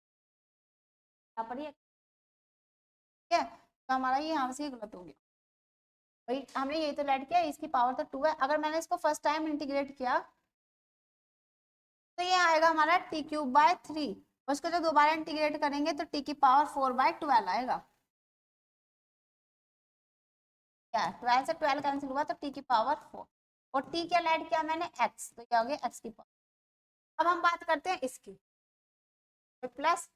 यहाँ पर, ये ठीक है, तो हमारा ये यहाँ से गलत हो गया, भाई हमने ये तो लेट किया, इसकी पावर तो 2 है, अगर मैंने इसको फर्स्ट टाइम इंटीग्रेट किया तो ये आएगा हमारा टी क्यूब बाय 3, उसको जो दोबारा इंटीग्रेट करेंगे तो टी की पावर 4 बाय 12 आएगा, क्या 12 से 12 कैंसिल हुआ तो टी की पावर 4, और टी क्या ऐड किया मैंने x, तो क्या हो गया x की पावर। अब हम बात करते हैं इसकी, तो प्लस,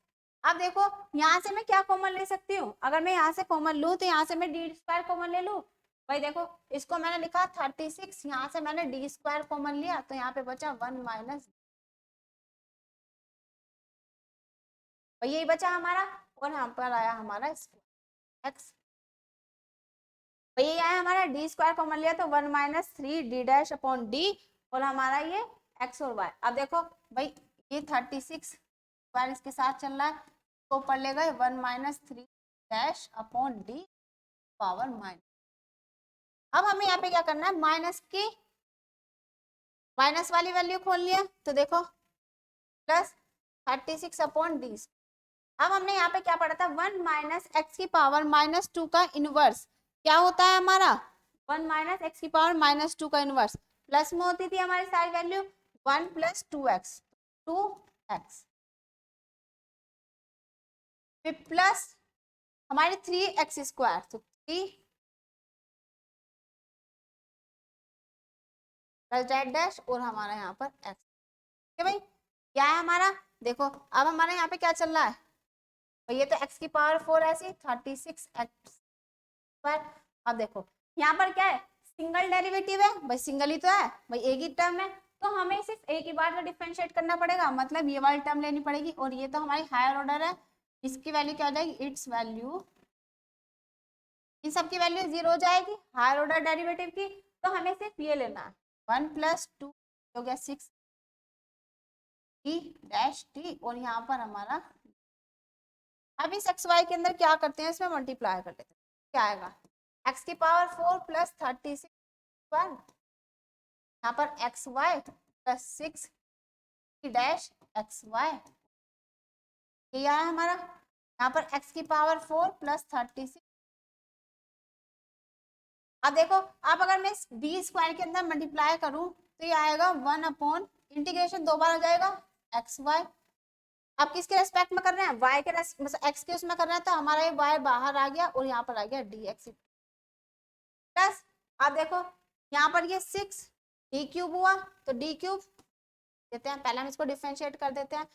अब देखो यहाँ से मैं क्या कॉमन ले सकती हूँ, अगर मैं यहाँ से कॉमन लूँ तो यहाँ से मैं डी स्क्वायर कॉमन ले लूँ, भाई देखो इसको मैंने लिखा 36, यहाँ से मैंने डी स्क्वायर कॉमन लिया, तो यहाँ पे बचा 1 माइनस, यही बचा हमारा, और यहाँ पर आया हमारा x, ये आया हमारा डी स्क्वायर कॉमन लिया, तो 1 minus 3 D dash upon D, और हमारा ये x और y। अब देखो भाई ये 36 स्क्वायर इसके साथ चल रहा है, तो पढ़ लेगा 1 minus 3 dash upon D power minus. अब हमें यहाँ पे क्या करना है, माइनस की माइनस वाली वैल्यू खोल लिया, तो देखो प्लस 36 अपॉन डी। अब हमने यहाँ पे क्या पढ़ा था, 1 माइनस एक्स की पावर माइनस 2 का इनवर्स क्या होता है हमारा, 1 माइनस एक्स की पावर माइनस 2 का इनवर्स, प्लस में होती थी हमारी सारी वैल्यू 1 प्लस 2x, 2x, फिर प्लस हमारे 3x², तो 3 प्लस जेड डैश, और हमारा यहाँ पर x, ठीक है भाई, क्या है हमारा, देखो अब हमारे यहाँ पे क्या चल रहा है, तो ये तो x की पावर 4 ऐसी 36x²। अब देखो यहाँ पर क्या है, सिंगल डेरिवेटिव है भाई, सिंगल ही तो है भाई, एक ही टर्म है, तो हमें सिर्फ एक ही बार तो डिफरेंशिएट करना पड़ेगा, मतलब ये वाली टर्म लेनी पड़ेगी, और ये तो हमारी हायर ऑर्डर है, इसकी वैल्यू क्या हो जाएगी, इट्स वैल्यू, इन सब की वैल्यू 0 हो जाएगी हायर ऑर्डर डेरिवेटिव की, तो हमें सिर्फ ये लेना है 1 प्लस 2 हो गया 6 टी डैश टी, और यहाँ पर हमारा, अब इस एक्स वाई के अंदर क्या करते हैं, इसमें मल्टीप्लाई कर लेते हैं, क्या आएगा एक्स की पावर 4 प्लस 36 यहाँ पर X Y plus 6 dash X Y, ये आया हमारा। यहाँ पर x की पावर 4 प्लस 36। अब देखो, अब अगर मैं बी स्क्वायर के अंदर मल्टीप्लाई करूं तो ये आएगा 1 अपॉन इंटीग्रेशन 2 बार हो जाएगा एक्स वाई। अब किसके रेस्पेक्ट में कर रहे हैं, y के मतलब x के उसमें कर रहे हैं, तो हमारा ये y बाहर आ गया और यहाँ पर आ गया dx प्लस। अब देखो यहाँ पर ये 6 d क्यूब हुआ, तो d क्यूब देते हैं, पहले हम इसको डिफरेंशिएट कर देते हैं।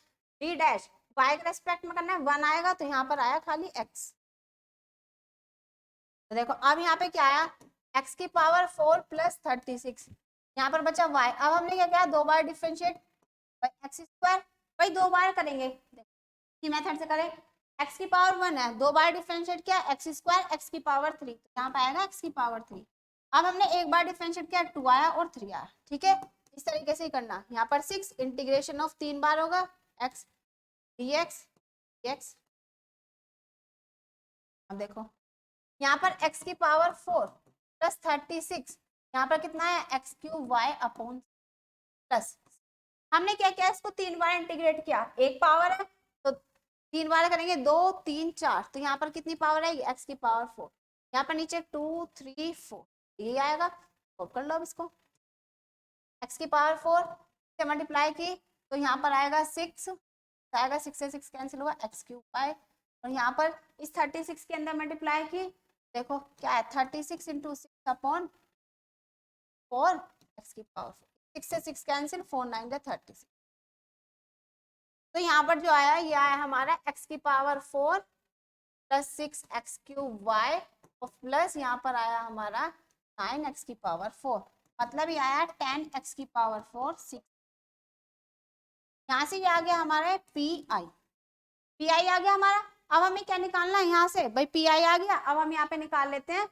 d डैश y के रेस्पेक्ट में करना है 1 आएगा, तो यहाँ पर आया खाली x। तो देखो अब यहाँ पे क्या आया, x की पावर 4 प्लस 36, यहाँ पर बचा y। अब हमने क्या किया, 2 बार डिफरेंशिएट एक्स स्क्वायर, भाई 2 बार करेंगे इसी मेथड से करें। x की पावर 1 है, 2 बार डिफरेंशिएट किया एक्स स्क्वायर एक्स की पावर 3, तो यहाँ पे आएगा x की पावर 3। अब हमने एक बार डिफरेंशिएट किया 2 आया और 3 आया, ठीक है। इस तरीके से ही करना। यहाँ पर 6 इंटीग्रेशन ऑफ 3 बार होगा x dx dx। अब देखो यहाँ पर x की पावर 4 प्लस 36, यहाँ पर कितना है X cube Y upon plus. हमने क्या किया, इसको 3 बार इंटीग्रेट किया, एक पावर है तो 3 बार करेंगे 2 3 4, तो यहाँ पर कितनी पावर आएगी एक्स की पावर 4, यहाँ पर नीचे 2 3 4, ये आएगा। सॉल्व कर लो अब इसको, एक्स की पावर 4 से मल्टीप्लाई की तो यहाँ पर आएगा 6 आएगा, 6 से 6 कैंसिल हुआ एक्स क्यूब वाई, और यहाँ पर इस 36 के अंदर मल्टीप्लाई की, देखो क्या है 36 इंटू 6 अपॉन 4 एक्स की पावर 4, 6 से 6 कैंसिल 4 9 36। तो यहाँ पर जो आया ये आया हमारा x की power 4 plus 6 X cube Y और प्लस यहाँ पर आया हमारा 9 एक्स की पावर 4, मतलब ये आया 10 एक्स की पावर 4 6। यहाँ से ये आ गया हमारा पी आई आ गया हमारा। अब हमें क्या निकालना है यहाँ से, भाई पी आई आ गया, अब हम यहाँ पे निकाल लेते हैं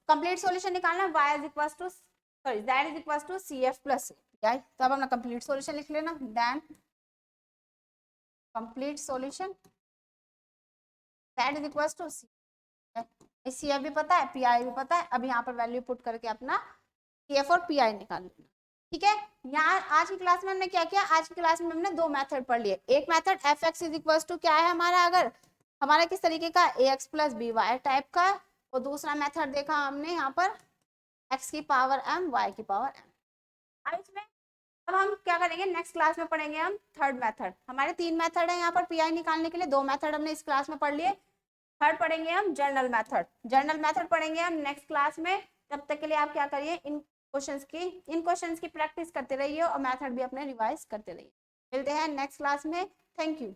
कंप्लीट सॉल्यूशन निकालना है, y is equal to sorry z is equal to C F plus P I. तो अब अपना कंप्लीट सॉल्यूशन लिख लेना, then complete solution z is equal to C F भी पता है, पी आई भी पता है। अब यहाँ पर वैल्यू पुट करके अपना सी एफ और पी आई निकाल लेना, ठीक है। यहाँ आज की क्लास में हमने क्या किया, आज की क्लास में हमने 2 मेथड पढ़ लिए। एक method F X is equal to क्या है हमारा, अगर हमारा किस तरीके का A X plus B Y type का, और दूसरा मेथड देखा हमने यहाँ पर x की पावर m y की पावर m। अब इसमें अब हम क्या करेंगे, नेक्स्ट क्लास में पढ़ेंगे हम थर्ड मेथड। हमारे 3 मेथड है यहाँ पर पी आई निकालने के लिए, 2 मेथड हमने इस क्लास में पढ़ लिए, थर्ड पढ़ेंगे हम जनरल मेथड। जनरल मेथड पढ़ेंगे हम नेक्स्ट क्लास में। तब तक के लिए आप क्या करिए, इन क्वेश्चंस की प्रैक्टिस करते रहिए और मेथड भी अपने रिवाइज करते रहिए। मिलते हैं नेक्स्ट क्लास में, थैंक यू।